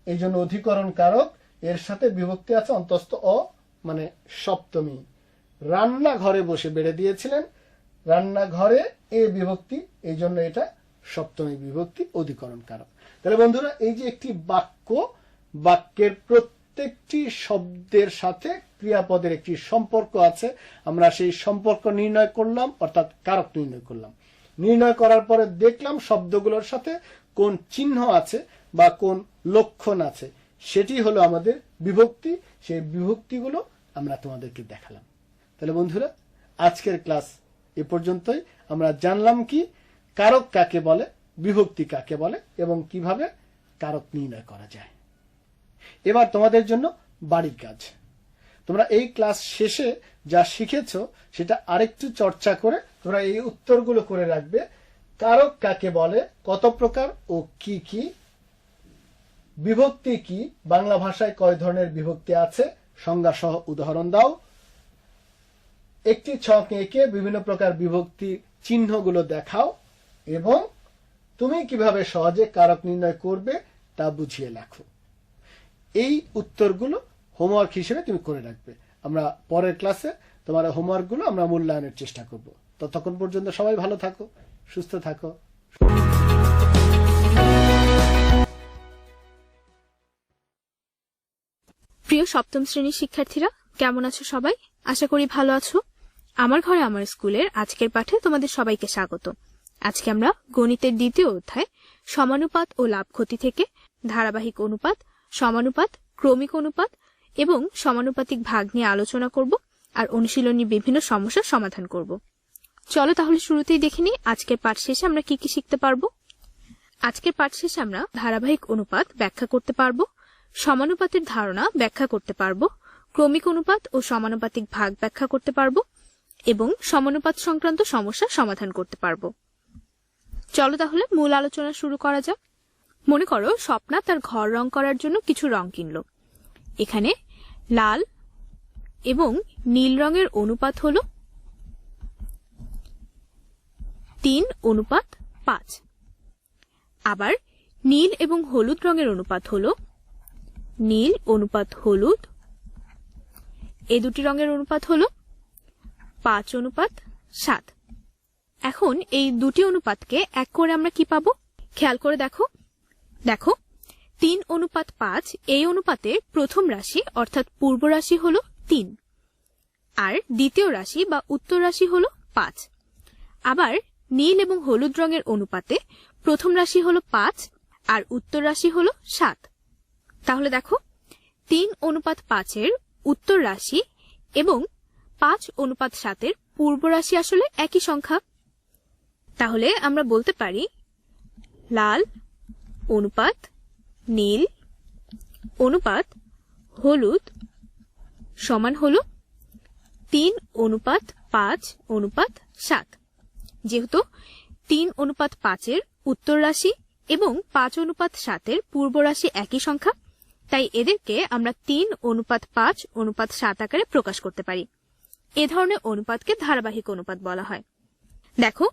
এই জন্য অধিকরণ কারক, এর সাথে বিভক্তি আছে অন্তস্থ অ মানে সপ্তমী। রান্নাঘরে বসে বেড়ে দিয়েছিলেন, রান্নাঘরে এ বিভক্তি, এই জন্য এটা সপ্তমী বিভক্তি অধিকরণ কারক। তাহলে বন্ধুরা এই যে একটি বাক্য, বাক্যের প্রত্যেকটি শব্দের সাথে ক্রিয়াপদের একটি সম্পর্ক আছে, আমরা সেই সম্পর্ক নির্ণয় করলাম, অর্থাৎ কারক নির্ণয় করলাম। নির্ণয় করার পরে দেখলাম শব্দগুলোর সাথে কোন চিহ্ন আছে বা কোন লক্ষণ আছে, সেটি হলো আমাদের বিভক্তি। সেই বিভক্তিগুলো আমরা তোমাদেরকে দেখালাম। তাহলে বন্ধুরা আজকের ক্লাস এ পর্যন্তই। আমরা জানলাম কি কারক কাকে বলে, বিভক্তি কাকে বলে এবং কিভাবে কারক নির্ণয় করা যায়। এবার তোমাদের জন্য বাড়ির কাজ। তোমরা এই ক্লাস শেষে যা শিখেছো সেটা আরেকটু চর্চা করে তোমরা এই উত্তরগুলো করে রাখবে। কারক কাকে বলে, কত প্রকার ও কি কি, বিভক্তি কি, বাংলা ভাষায় কয় ধরনের বিভক্তি আছে, সংজ্ঞা সহ উদাহরণ দাও। একটি ছক এঁকে বিভিন্ন প্রকার বিভক্তি চিহ্নগুলো দেখাও এবং তুমি কিভাবে সহজে কারক নির্ণয় করবে তা বুঝিয়ে লেখো। এই উত্তরগুলো হোমওয়ার্ক হিসেবে তুমি করে রাখবে। আমরা পরের ক্লাসে তোমার হোমওয়ার্কগুলো আমরা মূল্যায়নের চেষ্টা করব। ততক্ষণ পর্যন্ত সবাই ভালো থাকো, সুস্থ থাকো। প্রিয় সপ্তম শ্রেণীর শিক্ষার্থীরা, কেমন আছো সবাই? আশা করি ভালো আছো। আমার ঘরে আমার স্কুলের আজকের পাঠে তোমাদের সবাইকে স্বাগত। আজকে আমরা গণিতের দ্বিতীয় অধ্যায় সমানুপাত ও লাভ ক্ষতি থেকে ধারাবাহিক অনুপাত, সমানুপাত, ক্রমিক অনুপাত এবং সমানুপাতিক ভাগ নিয়ে আলোচনা করব আর অনুশীলনী বিভিন্ন সমস্যার সমাধান করব। চলো তাহলে শুরুতেই দেখে নিই আজকের পাঠ শেষে আমরা কি কি শিখতে পারবো। আজকের পাঠ শেষে আমরা ধারাবাহিক অনুপাত ব্যাখ্যা করতে পারবো, সমানুপাতের ধারণা ব্যাখ্যা করতে পারবো, ক্রমিক অনুপাত ও সমানুপাতিক ভাগ ব্যাখ্যা করতে পারবো এবং সমানুপাত সংক্রান্ত সমস্যার সমাধান করতে পারবো। চলো তাহলে মূল আলোচনা শুরু করা যাক। মনে করো স্বপ্না তার ঘর রং করার জন্য কিছু রং কিনলো। এখানে লাল, এবং নীল রঙের অনুপাত হলো 3:5। আবার নীল এবং হলুদ রঙের অনুপাত হলো নীল অনুপাত হলুদ। এই দুটি রঙের অনুপাত হলো 5:7। এখন এই দুটি অনুপাতকে এক করে আমরা কি পাবো? খেয়াল করে দেখো 3:5 এই অনুপাতে প্রথম রাশি অর্থাৎ পূর্ব রাশি হলো 3 আর দ্বিতীয় রাশি বা উত্তর রাশি হলো 5। আবার নীল এবং হলুদ রঙের অনুপাতে প্রথম রাশি হলো 5 আর উত্তর রাশি হলো 7। তাহলে দেখো 3:5 এর উত্তর রাশি এবং 5:7 এর পূর্ব রাশি আসলে একই সংখ্যা। তাহলে আমরা বলতে পারি লাল অনুপাত নীল অনুপাত হলুদ সমান হলো 3:5:7। যেহেতু 3:5 এর উত্তর রাশি এবং 5:7 এর পূর্ব রাশি একই সংখ্যা, তাই এদেরকে আমরা 3:5:7 আকারে প্রকাশ করতে পারি। এ ধরনের অনুপাতকে ধারাবাহিক অনুপাত বলা হয়। দেখো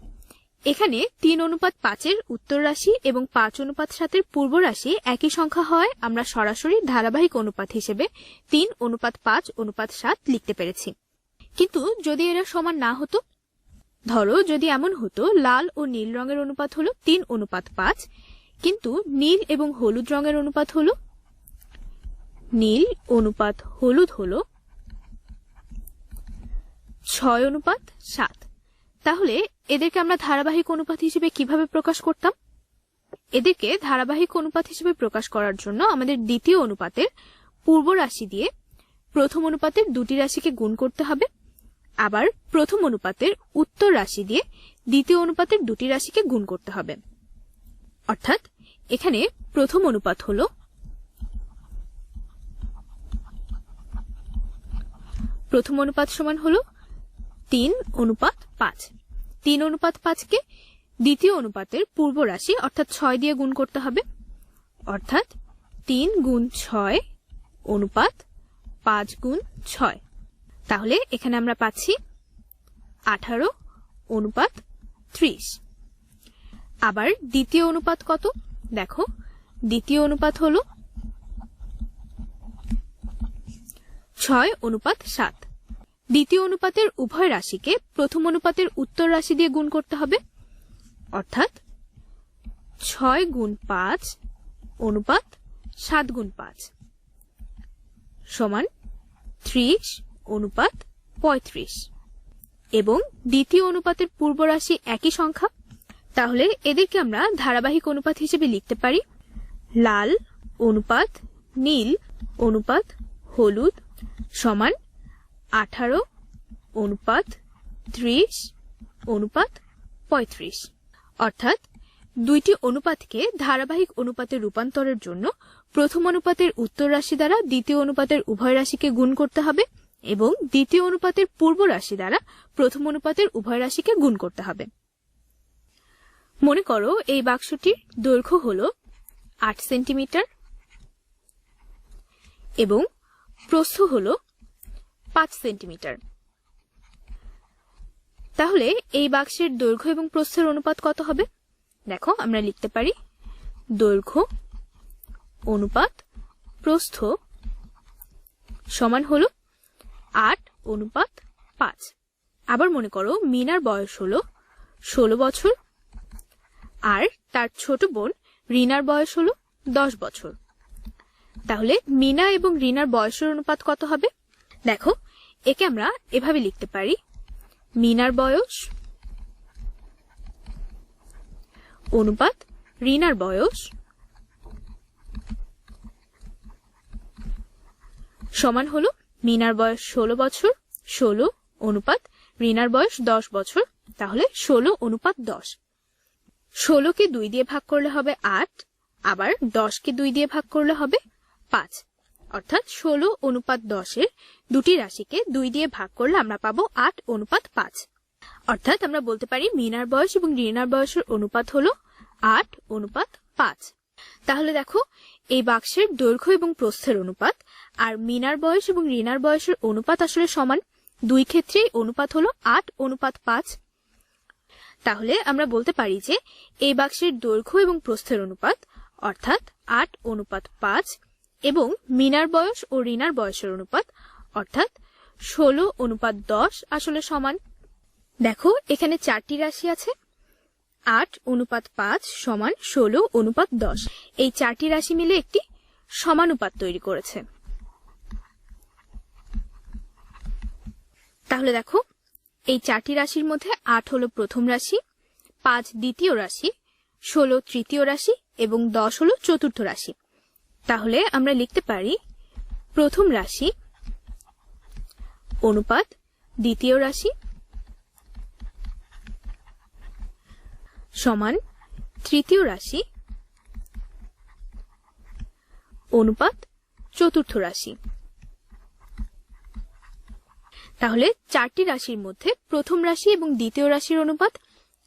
এখানে 3:5 এর উত্তর রাশি এবং 5:7 এর পূর্ব রাশি একই সংখ্যা হয় আমরা সরাসরি ধারাবাহিক অনুপাত হিসেবে 3:5:7 লিখতে পেরেছি। কিন্তু যদি এরা সমান না হতো, ধরো যদি এমন হতো লাল ও নীল রঙের অনুপাত হলো 3:5 কিন্তু নীল এবং হলুদ রঙের অনুপাত হলো নীল অনুপাত হলুদ হলো 6:7, তাহলে এদেরকে আমরা ধারাবাহিক অনুপাত হিসেবে কিভাবে প্রকাশ করতাম? এদেরকে ধারাবাহিক অনুপাত হিসেবে প্রকাশ করার জন্য আমাদের দ্বিতীয় অনুপাতের পূর্ব রাশি দিয়ে প্রথম অনুপাতের দুটি রাশিকে গুণ করতে হবে, আবার প্রথম অনুপাতের উত্তর রাশি দিয়ে দ্বিতীয় অনুপাতের দুটি রাশিকে গুণ করতে হবে। অর্থাৎ এখানে প্রথম অনুপাত হলো সমান হলো 3:5। 3:5 কে দ্বিতীয় অনুপাতের পূর্ব রাশি অর্থাৎ 6 দিয়ে গুণ করতে হবে, অর্থাৎ 3 গুণ 6 অনুপাত 5 গুণ 6। তাহলে এখানে আমরা পাচ্ছি 18:30। আবার দ্বিতীয় অনুপাত কত? দেখো দ্বিতীয় অনুপাত হলো 6:7। দ্বিতীয় অনুপাতের উভয় রাশিকে প্রথম অনুপাতের উত্তর রাশি দিয়ে গুণ করতে হবে, অর্থাৎ 6 গুণ 5 অনুপাত 7 গুণ 5 সমান 30:35। এবং দ্বিতীয় অনুপাতের পূর্ব রাশি একই সংখ্যা, তাহলে এদেরকে আমরা ধারাবাহিক অনুপাত হিসেবে লিখতে পারি লাল অনুপাত নীল অনুপাত হলুদ সমান 18:30:35। অর্থাৎ দুইটি অনুপাতকে ধারাবাহিক অনুপাতে রূপান্তরের জন্য প্রথম অনুপাতের উত্তর রাশি দ্বারা দ্বিতীয় অনুপাতের উভয় রাশিকে গুণ করতে হবে এবং দ্বিতীয় অনুপাতের পূর্ব রাশি দ্বারা প্রথম অনুপাতের উভয় রাশিকে গুণ করতে হবে। মনে করো এই বাক্সটির দৈর্ঘ্য হলো 8 সেন্টিমিটার এবং প্রস্থ হলো 5 সেন্টিমিটার। তাহলে এই বাক্সের দৈর্ঘ্য এবং প্রস্থের অনুপাত কত হবে? দেখো আমরা লিখতে পারি দৈর্ঘ্য অনুপাত প্রস্থ সমান হলো 8:5। আবার মনে করো মিনার বয়স হলো 16 বছর আর তার ছোট বোন রিনার বয়স হলো 10 বছর। তাহলে মিনা এবং রিনার বয়সের অনুপাত কত হবে? দেখো একে আমরা এভাবে লিখতে পারি মিনার বয়স অনুপাত রিনার বয়স সমান হলো মিনার বয়স 16 বছর 16 অনুপাত রিনার বয়স 10 বছর, তাহলে 16:10। 16 কে 2 দিয়ে ভাগ করলে হবে 8, আবার 10 কে 2 দিয়ে ভাগ করলে হবে 5, অর্থাৎ 16:10 এর দুটি রাশিকে 2 দিয়ে ভাগ করলে আমরা পাবো 8:5। অর্থাৎ আমরা বলতে পারি মিনার বয়স এবং রিনার বয়সের অনুপাত হলো 8:5। তাহলে দেখো এই বাক্সের দৈর্ঘ্য এবং প্রস্থের অনুপাত আর মিনার বয়স এবং রিনার বয়সের অনুপাত আসলে সমান। দুই ক্ষেত্রেই অনুপাত হলো 8:5। তাহলে আমরা বলতে পারি যে এই বাক্সের দৈর্ঘ্য এবং প্রস্থের অনুপাত অর্থাৎ 8:5 এবং মিনার বয়স ও রিনার বয়সের অনুপাত অর্থাৎ 16:10 আসলে সমান। দেখো এখানে 4টি রাশি আছে। 8:5 সমান 16:10। এই 4টি রাশি মিলে একটি সমানুপাত তৈরি করেছে। তাহলে দেখো এই 4টি রাশির মধ্যে 8 হলো প্রথম রাশি, 5 দ্বিতীয় রাশি, 16 তৃতীয় রাশি এবং 10 হলো চতুর্থ রাশি। তাহলে আমরা লিখতে পারি প্রথম রাশি অনুপাত দ্বিতীয় রাশি সমান তৃতীয় রাশি অনুপাত চতুর্থ রাশি। তাহলে 4টি রাশির মধ্যে প্রথম রাশি এবং দ্বিতীয় রাশির অনুপাত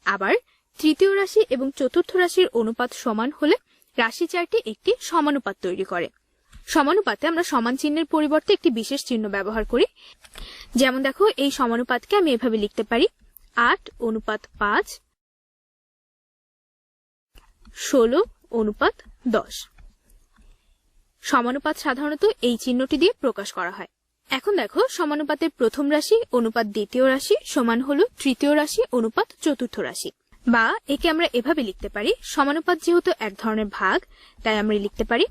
আবার তৃতীয় রাশি এবং চতুর্থ রাশির অনুপাত সমান হলে রাশি 4টি একটি সমানুপাত তৈরি করে। সমানুপাতে আমরা সমান চিহ্নের পরিবর্তে একটি বিশেষ চিহ্ন ব্যবহার করি। যেমন দেখো এই সমানুপাতকে আমি এভাবে লিখতে পারি 8:5 16:10। সমানুপাত সাধারণত এই চিহ্নটি দিয়ে প্রকাশ করা হয়। এখন দেখো সমানুপাতের প্রথম রাশি অনুপাত দ্বিতীয় রাশি সমান হলো তৃতীয় রাশি অনুপাত চতুর্থ রাশি। বা একে আমরা এভাবে লিখতে পারি, সমানুপাত যেহেতু এক ধরনের ভাগ তাই আমরা লিখতে পারি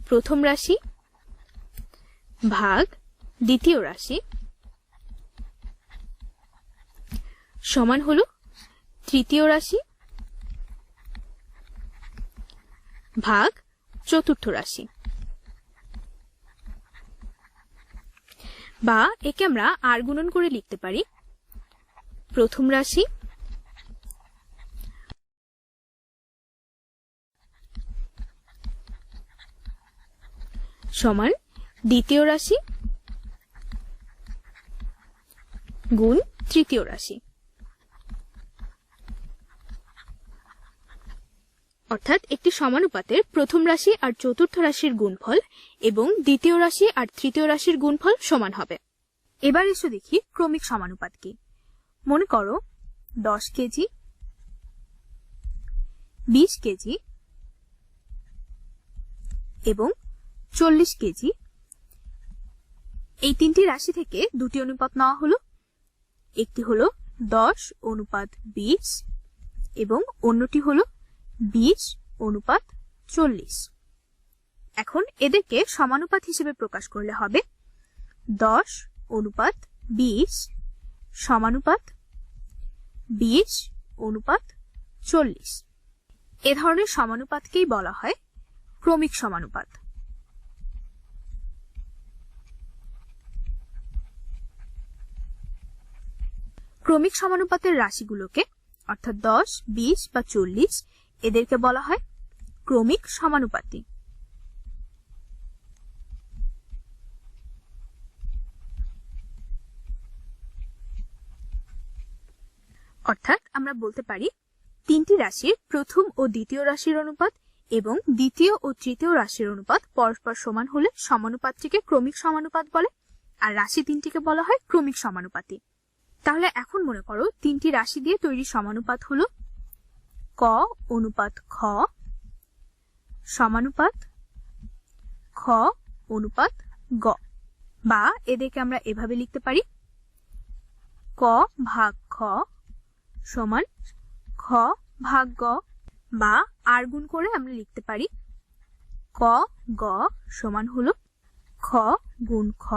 প্রথম রাশি ভাগ দ্বিতীয় রাশি সমান হলো তৃতীয় রাশি ভাগ চতুর্থ রাশি। বা একে আমরা আর গুণন করে লিখতে পারি প্রথম রাশি সমান দ্বিতীয় রাশি গুণ তৃতীয় রাশি। অর্থাৎ একটি সমানুপাতের প্রথম রাশি আর চতুর্থ রাশির গুণফল এবং দ্বিতীয় রাশি আর তৃতীয় রাশির গুণফল সমান হবে। এবার এসে দেখি ক্রমিক সমানুপাত কি। মনে করো 10 কেজি 20 কেজি এবং 40 কেজি এই তিনটি রাশি থেকে দুটি অনুপাত নেওয়া হলো। একটি হলো 10:20 এবং অন্যটি হলো 20:40। এখন এদেরকে সমানুপাত হিসেবে প্রকাশ করলে হবে 10:20 সমানুপাত 20:40। এ ধরনের সমানুপাতকেই বলা হয় ক্রমিক সমানুপাত। ক্রমিক সমানুপাতের রাশিগুলোকে অর্থাৎ 10, 20 বা 40 এদেরকে বলা হয় ক্রমিক সমানুপাতি। অর্থাৎ আমরা বলতে পারি তিনটি রাশির প্রথম ও দ্বিতীয় রাশির অনুপাত এবং দ্বিতীয় ও তৃতীয় রাশির অনুপাত পরস্পর সমান হলে সমানুপাতটিকে ক্রমিক সমানুপাত বলে, আর রাশি তিনটিকে বলা হয় ক্রমিক সমানুপাতি। তাহলে এখন মনে করো তিনটি রাশি দিয়ে তৈরি সমানুপাত হলো ক অনুপাত খ সমানুপাত খ অনুপাত গ। বা এদেরকে আমরা এভাবে লিখতে পারি ক ভাগ খ সমান খ ভাগ গ। বা আর গুণ করে আমরা লিখতে পারি ক গ সমান হলো খ গুণ খ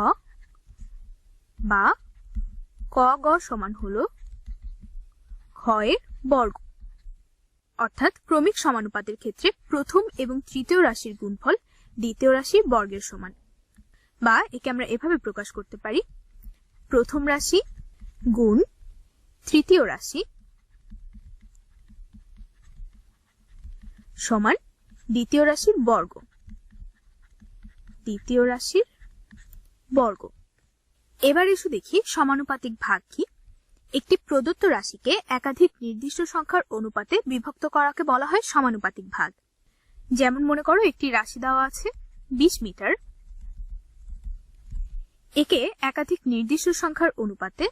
বা ক গ সমান হলো খ এর বর্গ। অর্থাৎ ক্রমিক সমানুপাতের ক্ষেত্রে প্রথম এবং তৃতীয় রাশির গুণফল দ্বিতীয় রাশির বর্গের সমান। বা একে আমরা এভাবে প্রকাশ করতে পারি প্রথম রাশি গুণ তৃতীয় রাশি সমান দ্বিতীয় রাশির বর্গ দ্বিতীয় রাশির বর্গ। এবার এসে দেখি সমানুপাতিক ভাগ কি। একটি প্রদত্ত রাশিকে একাধিক নির্দিষ্ট সংখ্যার অনুপাতে বিভক্ত করাকে বলা হয় সমানুপাতিক ভাগ। যেমন মনে করো একটি রাশি দেওয়া আছে 20 মিটার, একে একাধিক নির্দিষ্ট সংখ্যার অনুপাতে,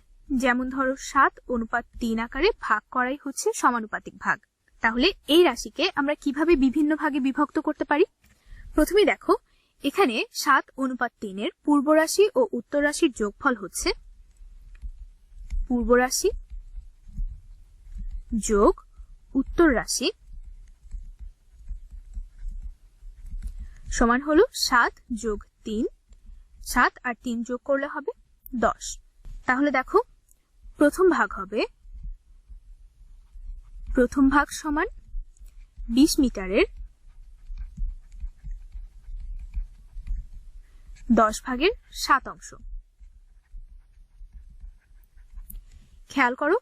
যেমন ধরো 7:3 আকারে ভাগ করাই হচ্ছে সমানুপাতিক ভাগ। তাহলে এই রাশিকে আমরা কিভাবে বিভিন্ন ভাগে বিভক্ত করতে পারি? প্রথমে দেখো, এখানে 7:3 এর পূর্ব রাশি ও উত্তর রাশির যোগফল হচ্ছে পূর্ব রাশি যোগ উত্তর রাশি সমান হলো 7 যোগ 3, 7 আর 3 যোগ করলে হবে 10। তাহলে দেখো, প্রথম ভাগ সমান 20 মিটারের 10/7 অংশ। খেয়াল করো,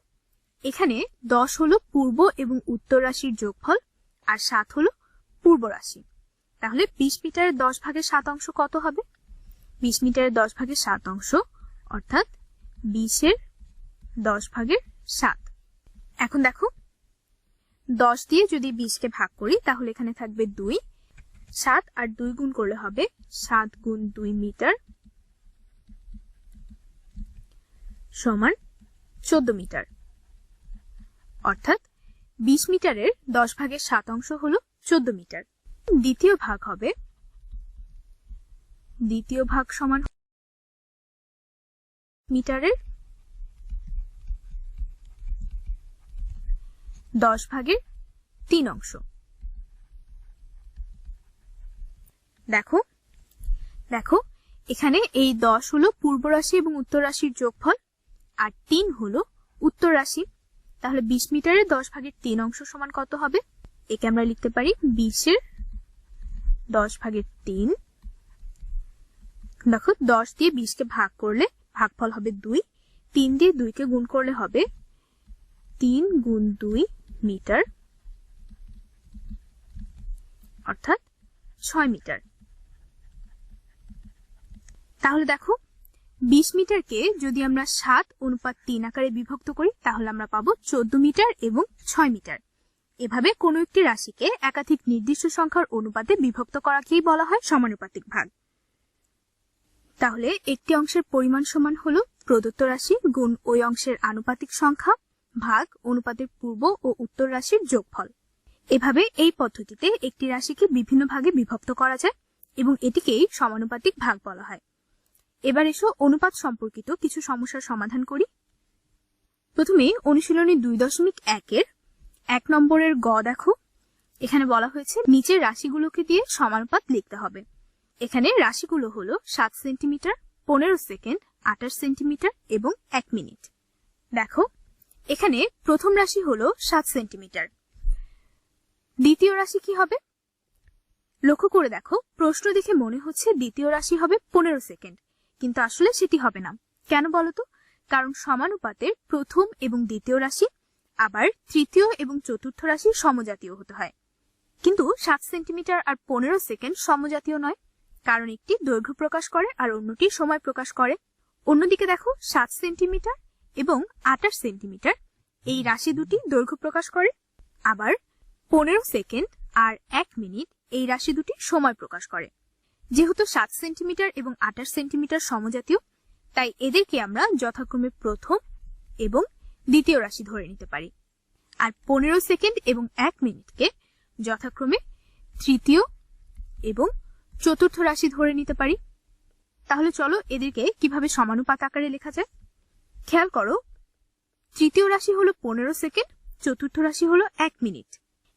এখানে 10 হলো পূর্ব এবং উত্তর রাশির যোগফল আর 7 হলো পূর্ব রাশি। তাহলে 20 মিটারের 10/7 অংশ কত হবে? 20 মিটারের 10/7 অংশ অর্থাৎ 20 এর 10/7। এখন দেখো, 10 দিয়ে যদি 20 কে ভাগ করি তাহলে এখানে থাকবে 2, 7 আর 2 গুণ করলে হবে 7 গুণ 2 মিটার সমান 14 মিটার। অর্থাৎ 20 মিটারের 10/7 অংশ হলো 14 মিটার। দ্বিতীয় ভাগ সমান মিটারের 10/3 অংশ। দেখো, এখানে এই 10 হলো পূর্ব রাশি এবং উত্তর রাশির যোগফল আর 3 হলো উত্তর রাশি। তাহলে 20 মিটারের 10/3 অংশ সমান কত হবে? একে আমরা লিখতে পারি 20 এর 10/3। দেখো, 10 দিয়ে 20 কে ভাগ করলে ভাগফল হবে 2, 3 দিয়ে 2 কে গুণ করলে হবে 3 গুণ 2 মিটার অর্থাৎ 6 মিটার। তাহলে দেখো, 20 মিটারকে যদি আমরা 7:3 আকারে বিভক্ত করি তাহলে আমরা পাবো 14 মিটার এবং 6 মিটার। এভাবে কোনো একটি রাশিকে একাধিক নির্দিষ্ট সংখ্যার অনুপাতে বিভক্ত করাকেই বলা হয় সমানুপাতিক ভাগ। তাহলে একটি অংশের পরিমাণ সমান হলো প্রদত্ত রাশি গুণ ওই অংশের আনুপাতিক সংখ্যা ভাগ অনুপাতের পূর্ব ও উত্তর রাশির যোগফল। এভাবে এই পদ্ধতিতে একটি রাশিকে বিভিন্ন ভাগে বিভক্ত করা যায় এবং এটিকেই সমানুপাতিক ভাগ বলা হয়। এবার এসো অনুপাত সম্পর্কিত কিছু সমস্যার সমাধান করি। প্রথমে অনুশীলনী 2.1 এর 1 নম্বরের গ দেখো, এখানে বলা হয়েছে নিচের রাশিগুলোকে দিয়ে সমানুপাত লিখতে হবে। এখানে রাশিগুলো হলো 7 সেন্টিমিটার, 15 সেকেন্ড, 28 সেন্টিমিটার এবং 1 মিনিট। দেখো, এখানে প্রথম রাশি হলো 7 সেন্টিমিটার। দ্বিতীয় রাশি কি হবে? লক্ষ্য করে দেখো, প্রশ্ন দেখে মনে হচ্ছে দ্বিতীয় রাশি হবে 15 সেকেন্ড, কিন্তু আসলে সেটি হবে না। কেন বলতো? কারণ সমানুপাতের প্রথম এবং দ্বিতীয় রাশি আবার তৃতীয় এবং চতুর্থ রাশি সমজাতীয় হতে হয়। কিন্তু 7 সেন্টিমিটার আর 15 সেকেন্ড সমজাতীয় নয়, কারণ একটি দৈর্ঘ্য প্রকাশ করে আর অন্যটি সময় প্রকাশ করে। অন্যদিকে দেখো, 7 সেন্টিমিটার এবং 28 সেন্টিমিটার এই রাশি দুটি দৈর্ঘ্য প্রকাশ করে, আবার 15 সেকেন্ড আর 1 মিনিট এই রাশি দুটি সময় প্রকাশ করে। যেহেতু 7 সেন্টিমিটার এবং 28 সেন্টিমিটার সমজাতীয়, তাই এদেরকে আমরা যথাক্রমে প্রথম এবং দ্বিতীয় রাশি ধরে নিতে পারি, আর 15 সেকেন্ড এবং 1 মিনিটকে যথাক্রমে তৃতীয় এবং চতুর্থ রাশি ধরে নিতে পারি। তাহলে চলো এদেরকে কিভাবে সমানুপাত আকারে লেখা যায়। খেয়াল করো, তৃতীয় রাশি হলো 15 সেকেন্ড, চতুর্থ রাশি হলো 1 মিনিট।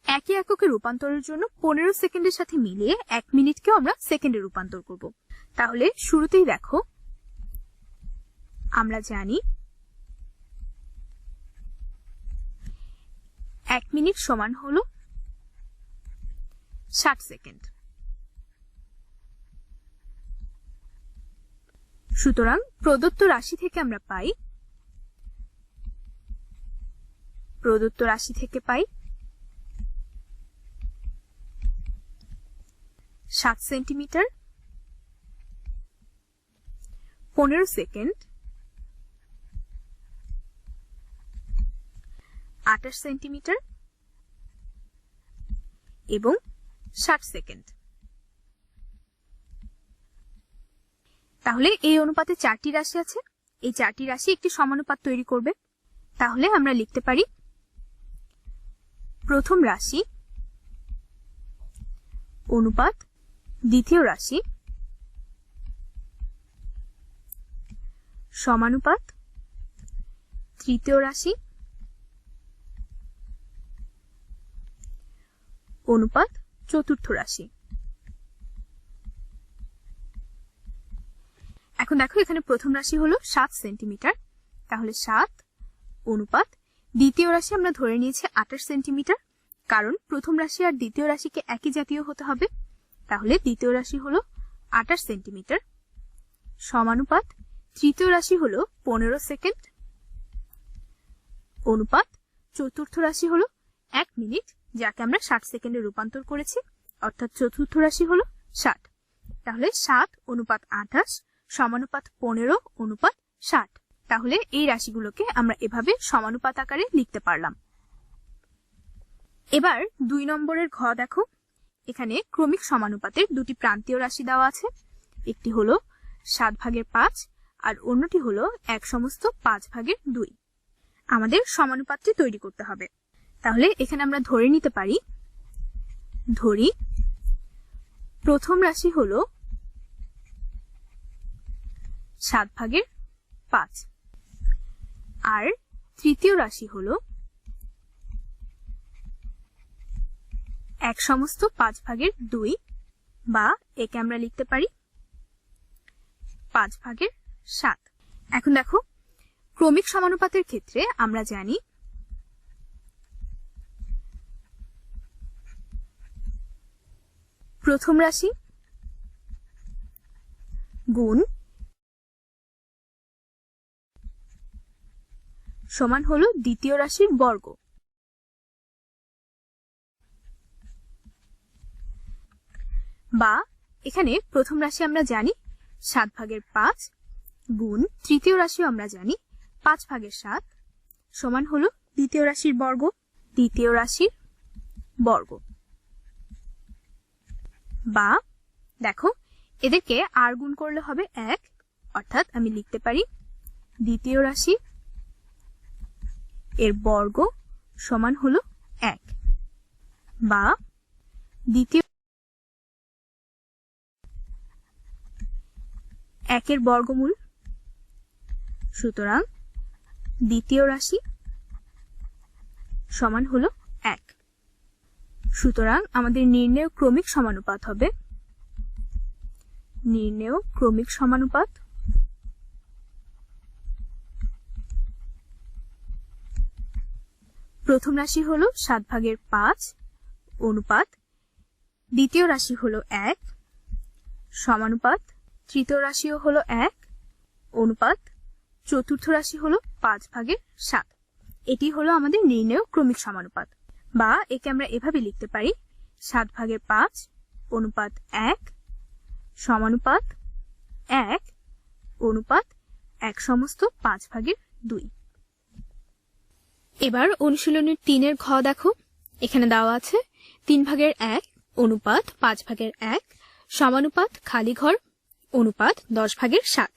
একই এককে রূপান্তরের জন্য 15 সেকেন্ডের সাথে মিলিয়ে 1 মিনিটকেও আমরা সেকেন্ডে রূপান্তর করব। তাহলে শুরুতেই দেখো, আমরা জানি 1 মিনিট সমান হলো 60 সেকেন্ড। সুতরাং প্রদত্ত রাশি থেকে আমরা পাই 7 সেন্টিমিটার, 15 সেকেন্ড, 28 সেন্টিমিটার এবং 60 সেকেন্ড। তাহলে এই অনুপাতে 4টি রাশি আছে, এই 4টি রাশি একটি সমানুপাত তৈরি করবে। তাহলে আমরা লিখতে পারি প্রথম রাশি অনুপাত দ্বিতীয় রাশি সমানুপাত তৃতীয় রাশি অনুপাত চতুর্থ রাশি। এখন দেখো এখানে প্রথম রাশি হলো 7 সেন্টিমিটার, তাহলে 7 অনুপাত দ্বিতীয় রাশি আমরা ধরে নিয়েছি 28 সেন্টিমিটার, কারণ প্রথম রাশি আর দ্বিতীয় রাশিকে একই জাতীয় হতে হবে। তাহলে দ্বিতীয় রাশি হলো 28 সেন্টিমিটার সমানুপাত তৃতীয় রাশি হলো 15 সেকেন্ড অনুপাত চতুর্থ রাশি হলো 1 মিনিট, যাকে আমরা 60 সেকেন্ডে রূপান্তর করেছি, অর্থাৎ চতুর্থ রাশি হলো 60। তাহলে 7 অনুপাত 28 সমানুপাত 15 অনুপাত 60। তাহলে এই রাশিগুলোকে আমরা এভাবে সমানুপাত আকারে লিখতে পারলাম। এবার 2 নম্বরের ঘ দেখো, এখানে ক্রমিক সমানুপাতের দুটি প্রান্তীয় রাশি দেওয়া আছে, একটি হলো 7/5 আর অন্যটি হলো 1/5/2। আমাদের সমানুপাতটি তৈরি করতে হবে। তাহলে এখানে আমরা ধরে নিতে পারি, ধরি প্রথম রাশি হলো 7/5 আর তৃতীয় রাশি হলো 1/5/2, বা একে আমরা লিখতে পারি 5/7। এখন দেখো ক্রমিক সমানুপাতের ক্ষেত্রে আমরা জানি প্রথম রাশি গুণ সমান হলো দ্বিতীয় রাশির বর্গ, বা এখানে প্রথম রাশি আমরা জানি 7/5 গুণ তৃতীয় রাশিও আমরা জানি 5/7 সমান হলো দ্বিতীয় রাশির বর্গ, দ্বিতীয় রাশির বর্গ। বা দেখো এদেরকে আর গুণ করলে হবে 1, অর্থাৎ আমি লিখতে পারি দ্বিতীয় রাশি এর বর্গ সমান হলো 1, বা দ্বিতীয় 1 বর্গমূল। সুতরাং দ্বিতীয় রাশি সমান হলো 1। সুতরাং আমাদের নির্ণেয় ক্রমিক সমানুপাত হবে, নির্ণেয় ক্রমিক সমানুপাত প্রথম রাশি হলো 7/5 অনুপাত দ্বিতীয় রাশি হলো 1 সমানুপাত তৃতীয় রাশিও হলো 1 অনুপাত চতুর্থ রাশি হলো 5/7। এটি হলো আমাদের নির্ণেয় ক্রমিক সমানুপাত। বা একে আমরা এভাবে লিখতে পারি 7/5 অনুপাত 1 সমানুপাত 1 অনুপাত 1/5/2। এবার অনুশীলনী 3-এর ঘ দেখো, এখানে দেওয়া আছে 3/1 অনুপাত 5/1 সমানুপাত খালি ঘর অনুপাত 10/7।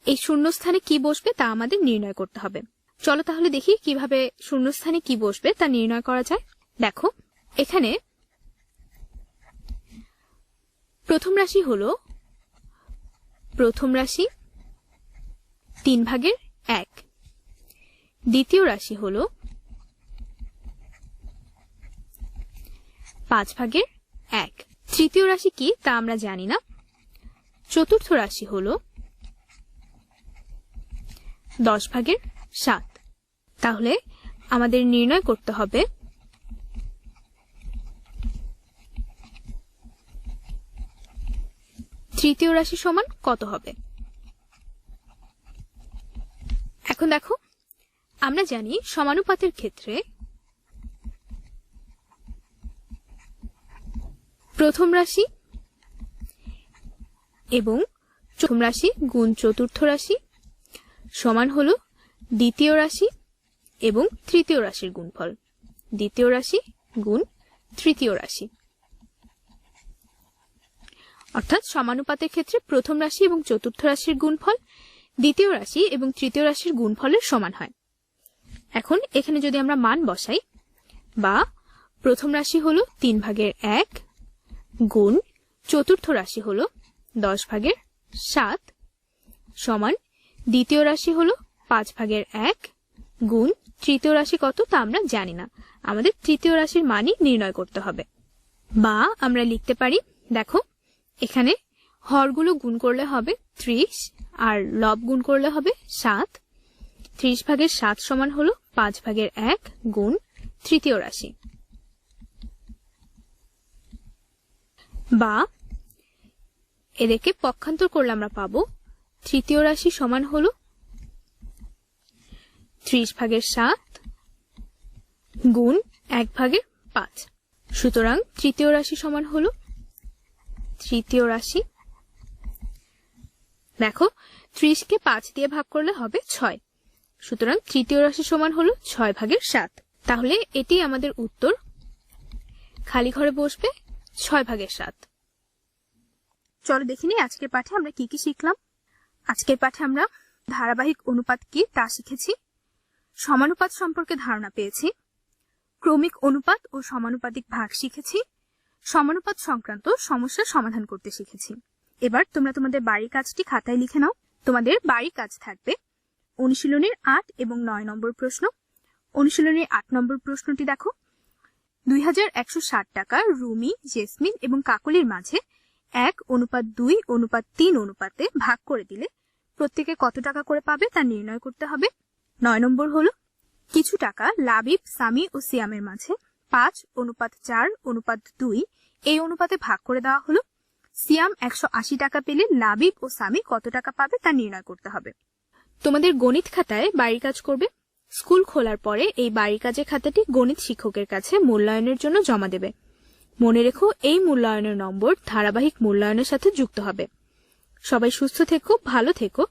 এই শূন্যস্থানে কি বসবে তা আমাদের নির্ণয় করতে হবে। চলো তাহলে দেখি কিভাবে শূন্যস্থানে কি বসবে তা নির্ণয় করা যায়। দেখো এখানে প্রথম রাশি হলো প্রথম রাশি 3/1, দ্বিতীয় রাশি হলো 5/1, তৃতীয় রাশি কি তা আমরা জানি না, চতুর্থ রাশি হলো 10/7। তাহলে আমাদের নির্ণয় করতে হবে তৃতীয় রাশি সমান কত হবে। এখন দেখো আমরা জানি সমানুপাতের ক্ষেত্রে প্রথম রাশি এবং প্রথম রাশি গুণ চতুর্থ রাশি সমান হলো দ্বিতীয় রাশি এবং তৃতীয় রাশির গুণফল, দ্বিতীয় রাশি গুণ তৃতীয় রাশি। অর্থাৎ সমানুপাতের ক্ষেত্রে প্রথম রাশি এবং চতুর্থ রাশির গুণফল দ্বিতীয় রাশি এবং তৃতীয় রাশির গুণফলের সমান হয়। এখন এখানে যদি আমরা মান বসাই, বা প্রথম রাশি হলো 3/1 গুণ চতুর্থ রাশি হলো 10/7 সমান দ্বিতীয় রাশি হলো 5/1 গুণ তৃতীয় রাশি কত তা আমরা জানি না, আমাদের তৃতীয় রাশির মানই নির্ণয় করতে হবে। বা আমরা লিখতে পারি, দেখো এখানে হরগুলো গুণ করলে হবে 30 আর লব গুণ করলে হবে 7। 30/7 সমান হলো 5/1 গুণ তৃতীয় রাশি। বা এদেরকে পক্ষান্তর করলে আমরা পাবো তৃতীয় রাশি সমান হলো 30/7 গুণ 1/5। সুতরাং তৃতীয় রাশি সমান হলো তৃতীয় রাশি, দেখো 30কে 5 দিয়ে ভাগ করলে হবে 6, সুতরাং তৃতীয় রাশি সমান হলো 6/7। তাহলে এটি আমাদের উত্তর, খালি ঘরে বসবে 6/7। চলো দেখিনি আজকের পাঠে আমরা কি কি শিখলাম। আজকের পাঠে আমরা ধারাবাহিক অনুপাত কি তা শিখেছি, সমানুপাত সম্পর্কে ধারণা পেয়েছি, ক্রমিক অনুপাত ও সমানুপাতিক ভাগ শিখেছি, সমানুপাত সংক্রান্ত সমস্যার সমাধান করতে শিখেছি। এবার তোমরা তোমাদের বাড়ির কাজটি খাতায় লিখে নাও। তোমাদের বাড়ির কাজ থাকবে অনুশীলনীর 8 এবং 9 নম্বর প্রশ্ন। অনুশীলনীর 8 নম্বর প্রশ্নটি দেখো, 2160 টাকা রুমি, জেসমিন এবং কাকলির মাঝে 1:2:3 অনুপাতে ভাগ করে দিলে প্রত্যেকে কত টাকা করে পাবে তা নির্ণয় করতে হবে। 9 নম্বর হলো, কিছু টাকা লাবিব, সামি ও সিয়ামের মাঝে 5:4:2 এই অনুপাতে ভাগ করে দেওয়া হলো। সিয়াম 180 টাকা পেলে লাবিব ও সামি কত টাকা পাবে তা নির্ণয় করতে হবে। তোমাদের গণিত খাতায় বাড়ির কাজ করবে। স্কুল খোলার পরে এই বাড়ির কাজের খাতাটি গণিত শিক্ষকের কাছে মূল্যায়নের জন্য জমা দেবে। মনে রেখো, এই মূল্যায়নের নম্বর ধারাবাহিক মূল্যায়নের সাথে যুক্ত হবে। সবাই সুস্থ থেকো, ভালো থেকো,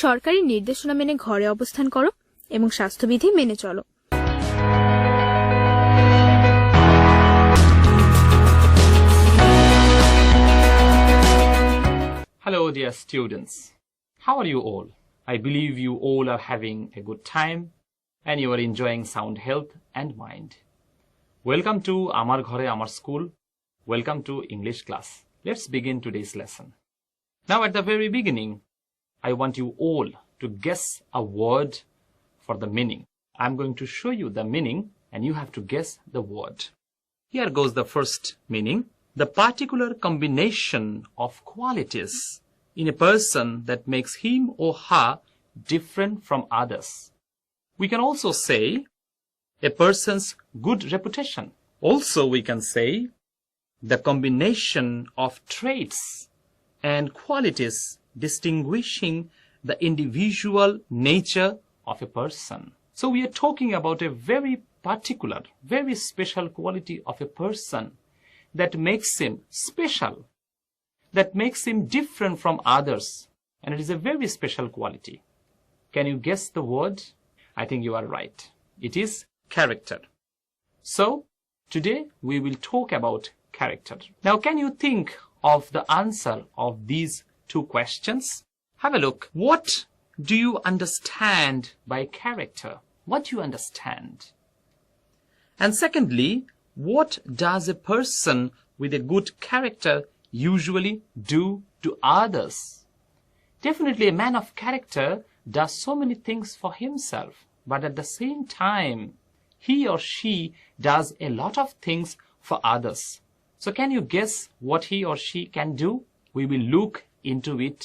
সরকারি নির্দেশনা মেনে ঘরে অবস্থান করো এবং স্বাস্থ্যবিধি মেনে চলো। Hello dear students, how are you all? I believe you all are having a good time and you are enjoying sound health and mind. Welcome to Amar Ghore Amar school. Welcome to English class. Let's begin today's lesson. Now at the very beginning, I want you all to guess a word for the meaning. I'm going to show you the meaning and you have to guess the word. Here goes the first meaning. The particular combination of qualities in a person that makes him or her different from others. We can also say a person's good reputation. Also we can say the combination of traits and qualities distinguishing the individual nature of a person. So we are talking about a very particular, very special quality of a person that makes him special, that makes him different from others, and it is a very special quality. Can you guess the word? I think you are right. It is character. So today we will talk about character. Now can you think of the answer of these two questions? Have a look. What do you understand by character? What do you understand? And secondly, what does a person with a good character usually do to others? Definitely a man of character does so many things for himself, but at the same time, he or she does a lot of things for others. So can you guess what he or she can do? We will look into it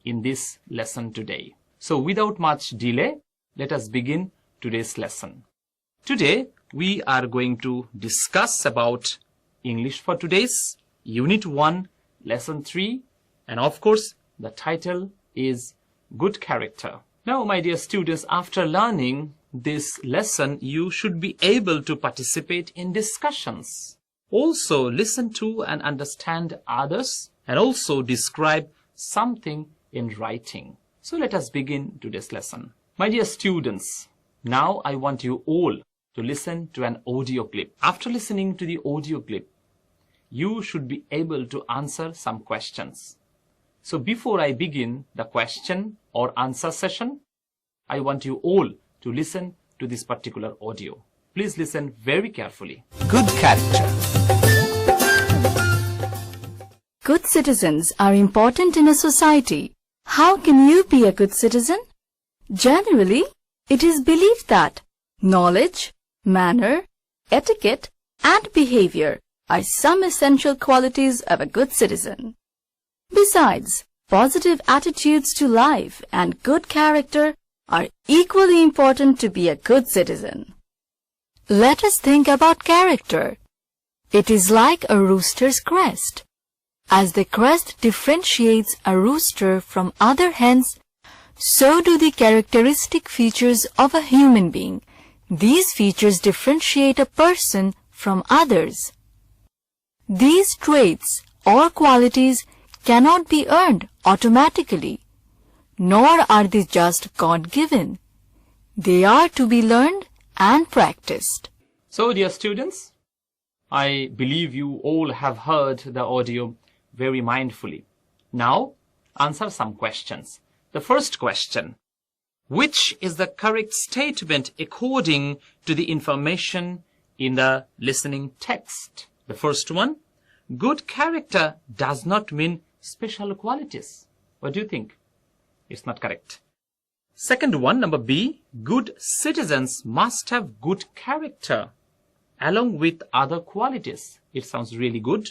in this lesson today. So without much delay, let us begin today's lesson. Today, we are going to discuss about English for today's Unit 1, Lesson 3, and of course, the title is Good Character. Now, my dear students, after learning this lesson, you should be able to participate in discussions. Also, listen to and understand others, and also describe something in writing. So let us begin today's lesson. My dear students, now I want you all to listen to an audio clip. After listening to the audio clip, you should be able to answer some questions. So before I begin the question or answer session, I want you all to listen to this particular audio. Please listen very carefully. Good character. Good citizens are important in a society. How can you be a good citizen? Generally, it is believed that knowledge, manner, etiquette, and behavior are some essential qualities of a good citizen. Besides, positive attitudes to life and good character are equally important to be a good citizen. Let us think about character. It is like a rooster's crest. As the crest differentiates a rooster from other hens, so do the characteristic features of a human being. These features differentiate a person from others. These traits or qualities cannot be earned automatically, nor are they just God-given. They are to be learned and practiced. So, dear students, I believe you all have heard the audio very mindfully. Now, answer some questions. The first question: which is the correct statement according to the information in the listening text? The first one: good character does not mean special qualities. What do you think? It's not correct. Second one, number B: good citizens must have good character along with other qualities. It sounds really good.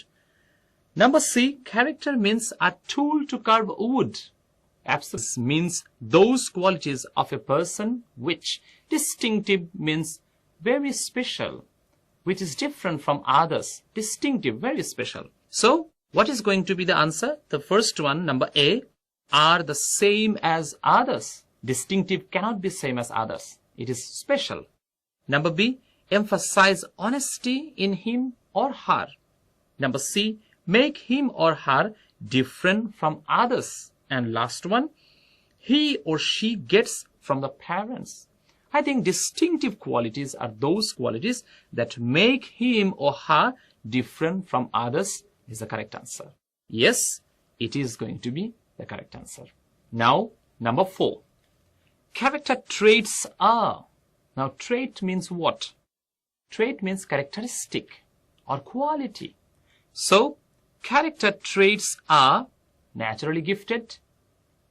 Number C: character means a tool to carve wood. Absolutely means those qualities of a person which distinctive means very special, which is different from others. Distinctive, very special. So, what is going to be the answer? The first one, number A, are the same as others. Distinctive cannot be same as others. It is special. Number B, emphasize honesty in him or her. Number C, make him or her different from others. And last one, he or she gets from the parents. I think distinctive qualities are those qualities that make him or her different from others is the correct answer. Yes, it is going to be the correct answer. Now, number 4. Character traits are. Now, trait means what? Trait means characteristic or quality. So, character traits are naturally gifted.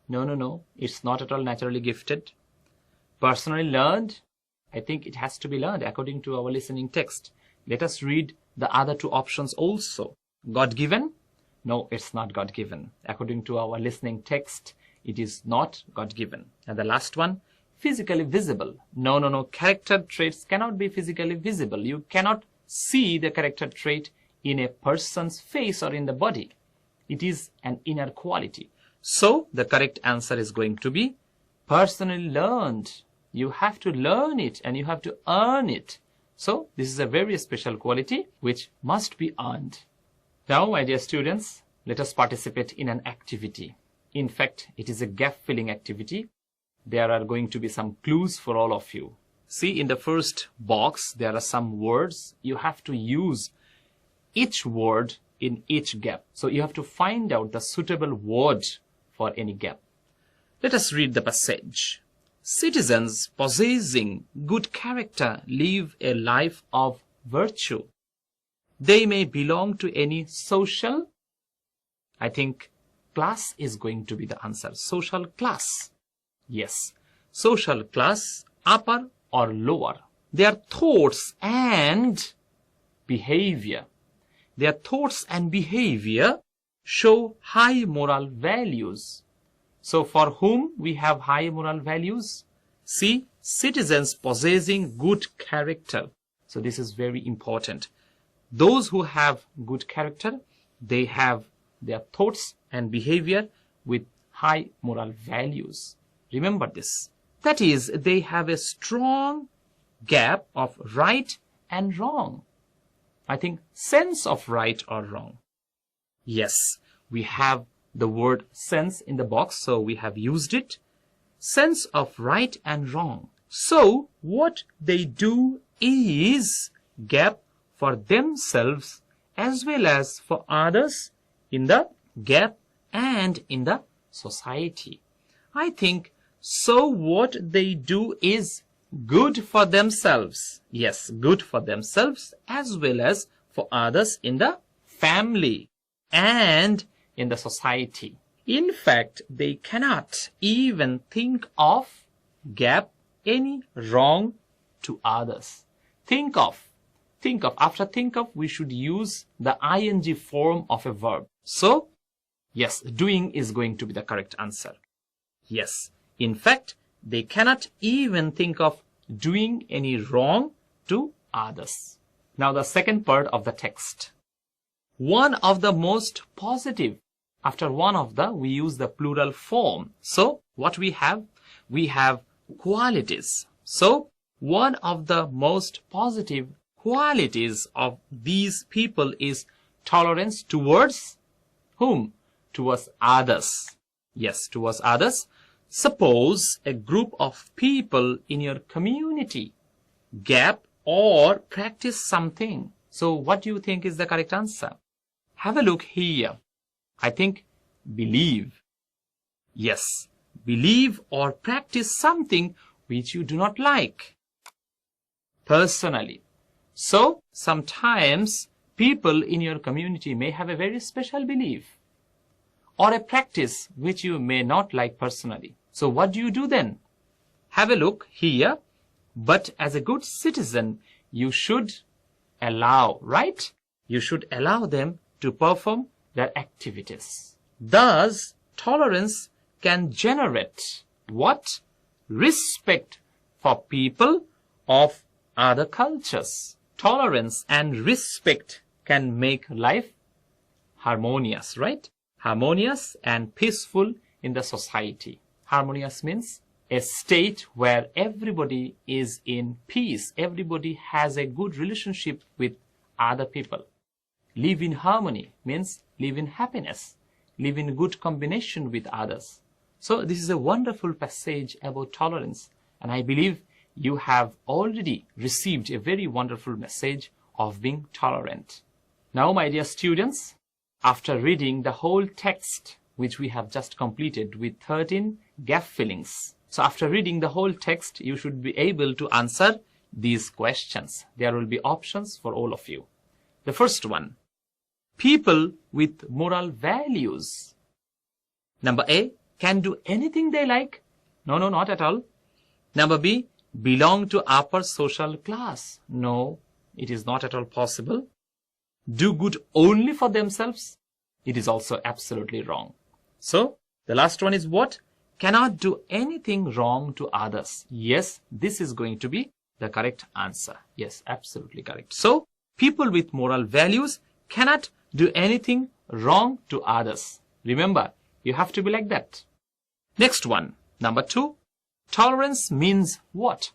No, it's not at all naturally gifted. Personally learned. I think it has to be learned according to our listening text. Let us read the other two options also. God-given? No, it's not God-given. According to our listening text, it is not God-given. And the last one, physically visible. No. Character traits cannot be physically visible. You cannot see the character trait in a person's face or in the body. It is an inner quality. So, the correct answer is going to be personally learned. You have to learn it and you have to earn it. So, this is a very special quality which must be earned. Now, my dear students, let us participate in an activity. In fact, it is a gap-filling activity. There are going to be some clues for all of you. See, in the first box, there are some words. You have to use each word in each gap. So you have to find out the suitable word for any gap. Let us read the passage. Citizens possessing good character live a life of virtue. They may belong to any social, I think class is going to be the answer. Social class. Yes. Social class, upper or lower. Their thoughts and behavior. Their thoughts and behavior show high moral values. So for whom we have high moral values? See, citizens possessing good character. So this is very important. Those who have good character, they have their thoughts and behavior with high moral values. Remember this. That is, they have a strong gap of right and wrong. I think sense of right or wrong. Yes, we have the word sense in the box, so we have used it. Sense of right and wrong. So, what they do is gap for themselves as well as for others in the gap and in the society. I think so what they do is good for themselves. Yes, good for themselves as well as for others in the family and in the society. In fact, they cannot even think of gap any wrong to others. Think of. After think of, we should use the ing form of a verb. So, yes, doing is going to be the correct answer. Yes, in fact, they cannot even think of doing any wrong to others. Now the second part of the text. One of the most positive. After one of the, we use the plural form. So, what we have? We have qualities. So, one of the most positive qualities of these people is tolerance towards whom? Towards others. Yes, towards others. Suppose a group of people in your community gap or practice something. So what do you think is the correct answer? Have a look here. I think believe. Yes, believe or practice something which you do not like personally. So sometimes people in your community may have a very special belief or a practice which you may not like personally. So what do you do then? Have a look here. But as a good citizen, you should allow, right? You should allow them to perform their activities. Thus, tolerance can generate what? Respect for people of other cultures. Tolerance and respect can make life harmonious, right? Harmonious and peaceful in the society. Harmonious means a state where everybody is in peace. Everybody has a good relationship with other people. Live in harmony means live in happiness. Live in good combination with others. So this is a wonderful passage about tolerance. And I believe you have already received a very wonderful message of being tolerant. Now, my dear students, after reading the whole text, which we have just completed with 13 gap fillings. So after reading the whole text, you should be able to answer these questions. There will be options for all of you. The first one, people with moral values. Number A, can do anything they like. No, not at all. Number B, belong to upper social class. No, it is not at all possible. Do good only for themselves. It is also absolutely wrong. So, the last one is what? Cannot do anything wrong to others. Yes, this is going to be the correct answer. Yes, absolutely correct. So, people with moral values cannot do anything wrong to others. Remember, you have to be like that. Next one, number 2. Tolerance means what?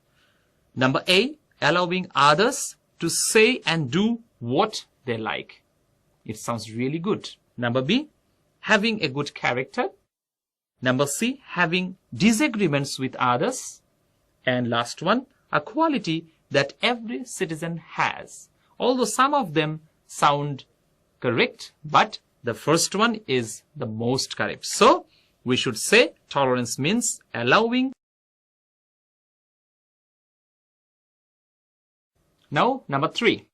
Number A, allowing others to say and do what they like. It sounds really good. Number B, having a good character. Number C, having disagreements with others. And last one, a quality that every citizen has. Although some of them sound correct, but the first one is the most correct. So, we should say tolerance means allowing. Now, number 3.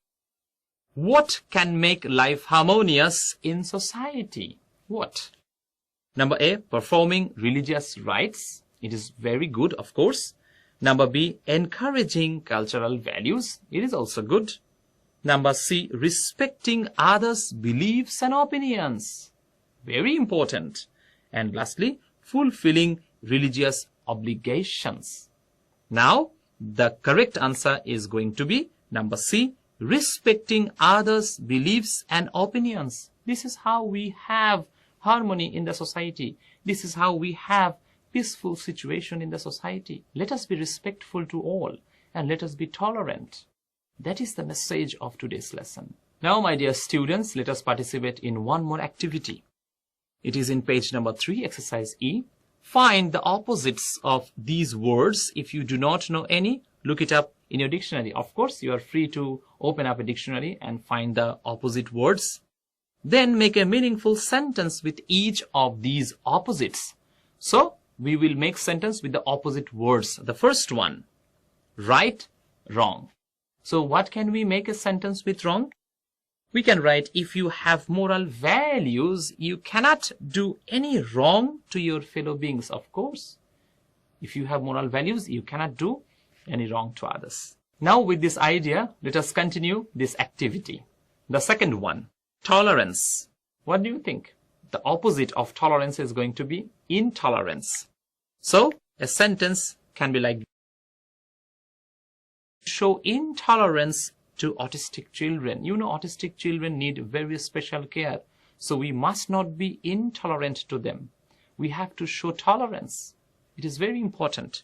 What can make life harmonious in society? What? Number A, performing religious rites. It is very good, of course. Number B, encouraging cultural values. It is also good. Number C, respecting others' beliefs and opinions. Very important. And lastly, fulfilling religious obligations. Now, the correct answer is going to be number C, respecting others' beliefs and opinions. This is how we have harmony in the society. This is how we have peaceful situation in the society. Let us be respectful to all and let us be tolerant. That is the message of today's lesson. Now, my dear students, let us participate in one more activity. It is in page number 3, exercise E. Find the opposites of these words. If you do not know any, look it up in your dictionary. Of course, you are free to open up a dictionary and find the opposite words. Then make a meaningful sentence with each of these opposites. So, we will make sentence with the opposite words. The first one, right, wrong. So, what can we make a sentence with wrong? We can write, if you have moral values, you cannot do any wrong to your fellow beings. Of course, if you have moral values, you cannot do any wrong to others. Now, with this idea, let us continue this activity. The second one, tolerance. What do you think? The opposite of tolerance is going to be intolerance. So, a sentence can be like, show intolerance to autistic children. You know, autistic children need very special care. So we must not be intolerant to them. We have to show tolerance. It is very important.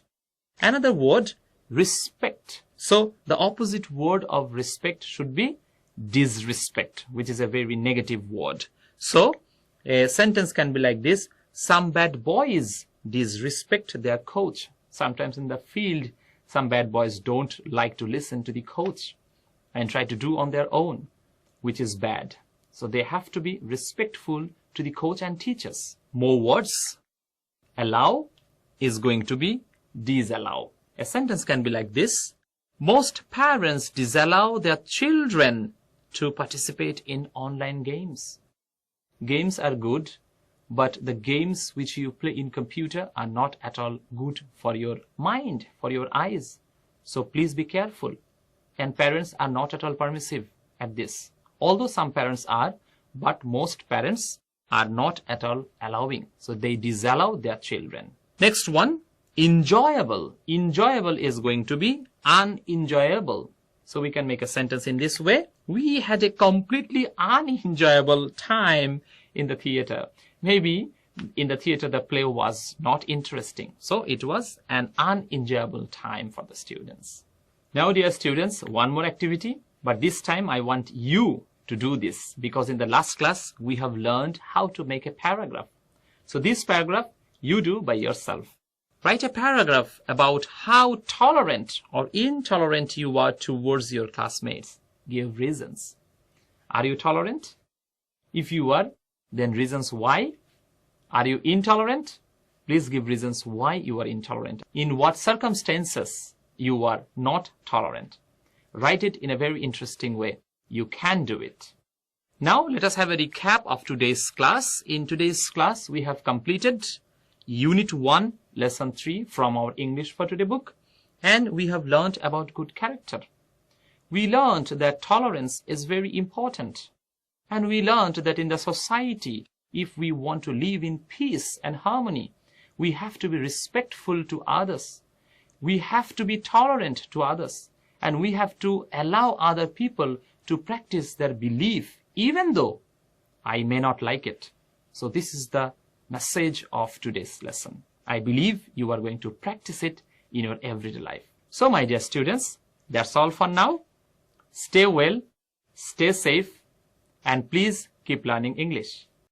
Another word, respect. So the opposite word of respect should be disrespect, which is a very negative word. So a sentence can be like this. Some bad boys disrespect their coach. Sometimes in the field, some bad boys don't like to listen to the coach and try to do on their own, which is bad. So they have to be respectful to the coach and teachers. More words. Allow is going to be disallow. A sentence can be like this. Most parents disallow their children to participate in online games. Games are good, but the games which you play in computer are not at all good for your mind, for your eyes. So please be careful. And parents are not at all permissive at this. Although some parents are, but most parents are not at all allowing. So they disallow their children. Next one, enjoyable. Enjoyable is going to be unenjoyable. So we can make a sentence in this way. We had a completely unenjoyable time in the theater. Maybe in the theater the play was not interesting. So it was an unenjoyable time for the students. Now, dear students, one more activity, but this time I want you to do this because in the last class we have learned how to make a paragraph. So this paragraph you do by yourself. Write a paragraph about how tolerant or intolerant you are towards your classmates. Give reasons. Are you tolerant? If you are, then reasons why. Are you intolerant? Please give reasons why you are intolerant. In what circumstances you are not tolerant. Write it in a very interesting way. You can do it. Now let us have a recap of today's class. In today's class, we have completed Unit 1, Lesson 3 from our English for Today book, and we have learned about good character. We learned that tolerance is very important, and we learned that in the society, if we want to live in peace and harmony, we have to be respectful to others. We have to be tolerant to others, and we have to allow other people to practice their belief, even though I may not like it. So this is the message of today's lesson. I believe you are going to practice it in your everyday life. So my dear students, that's all for now. Stay well, stay safe, and please keep learning English.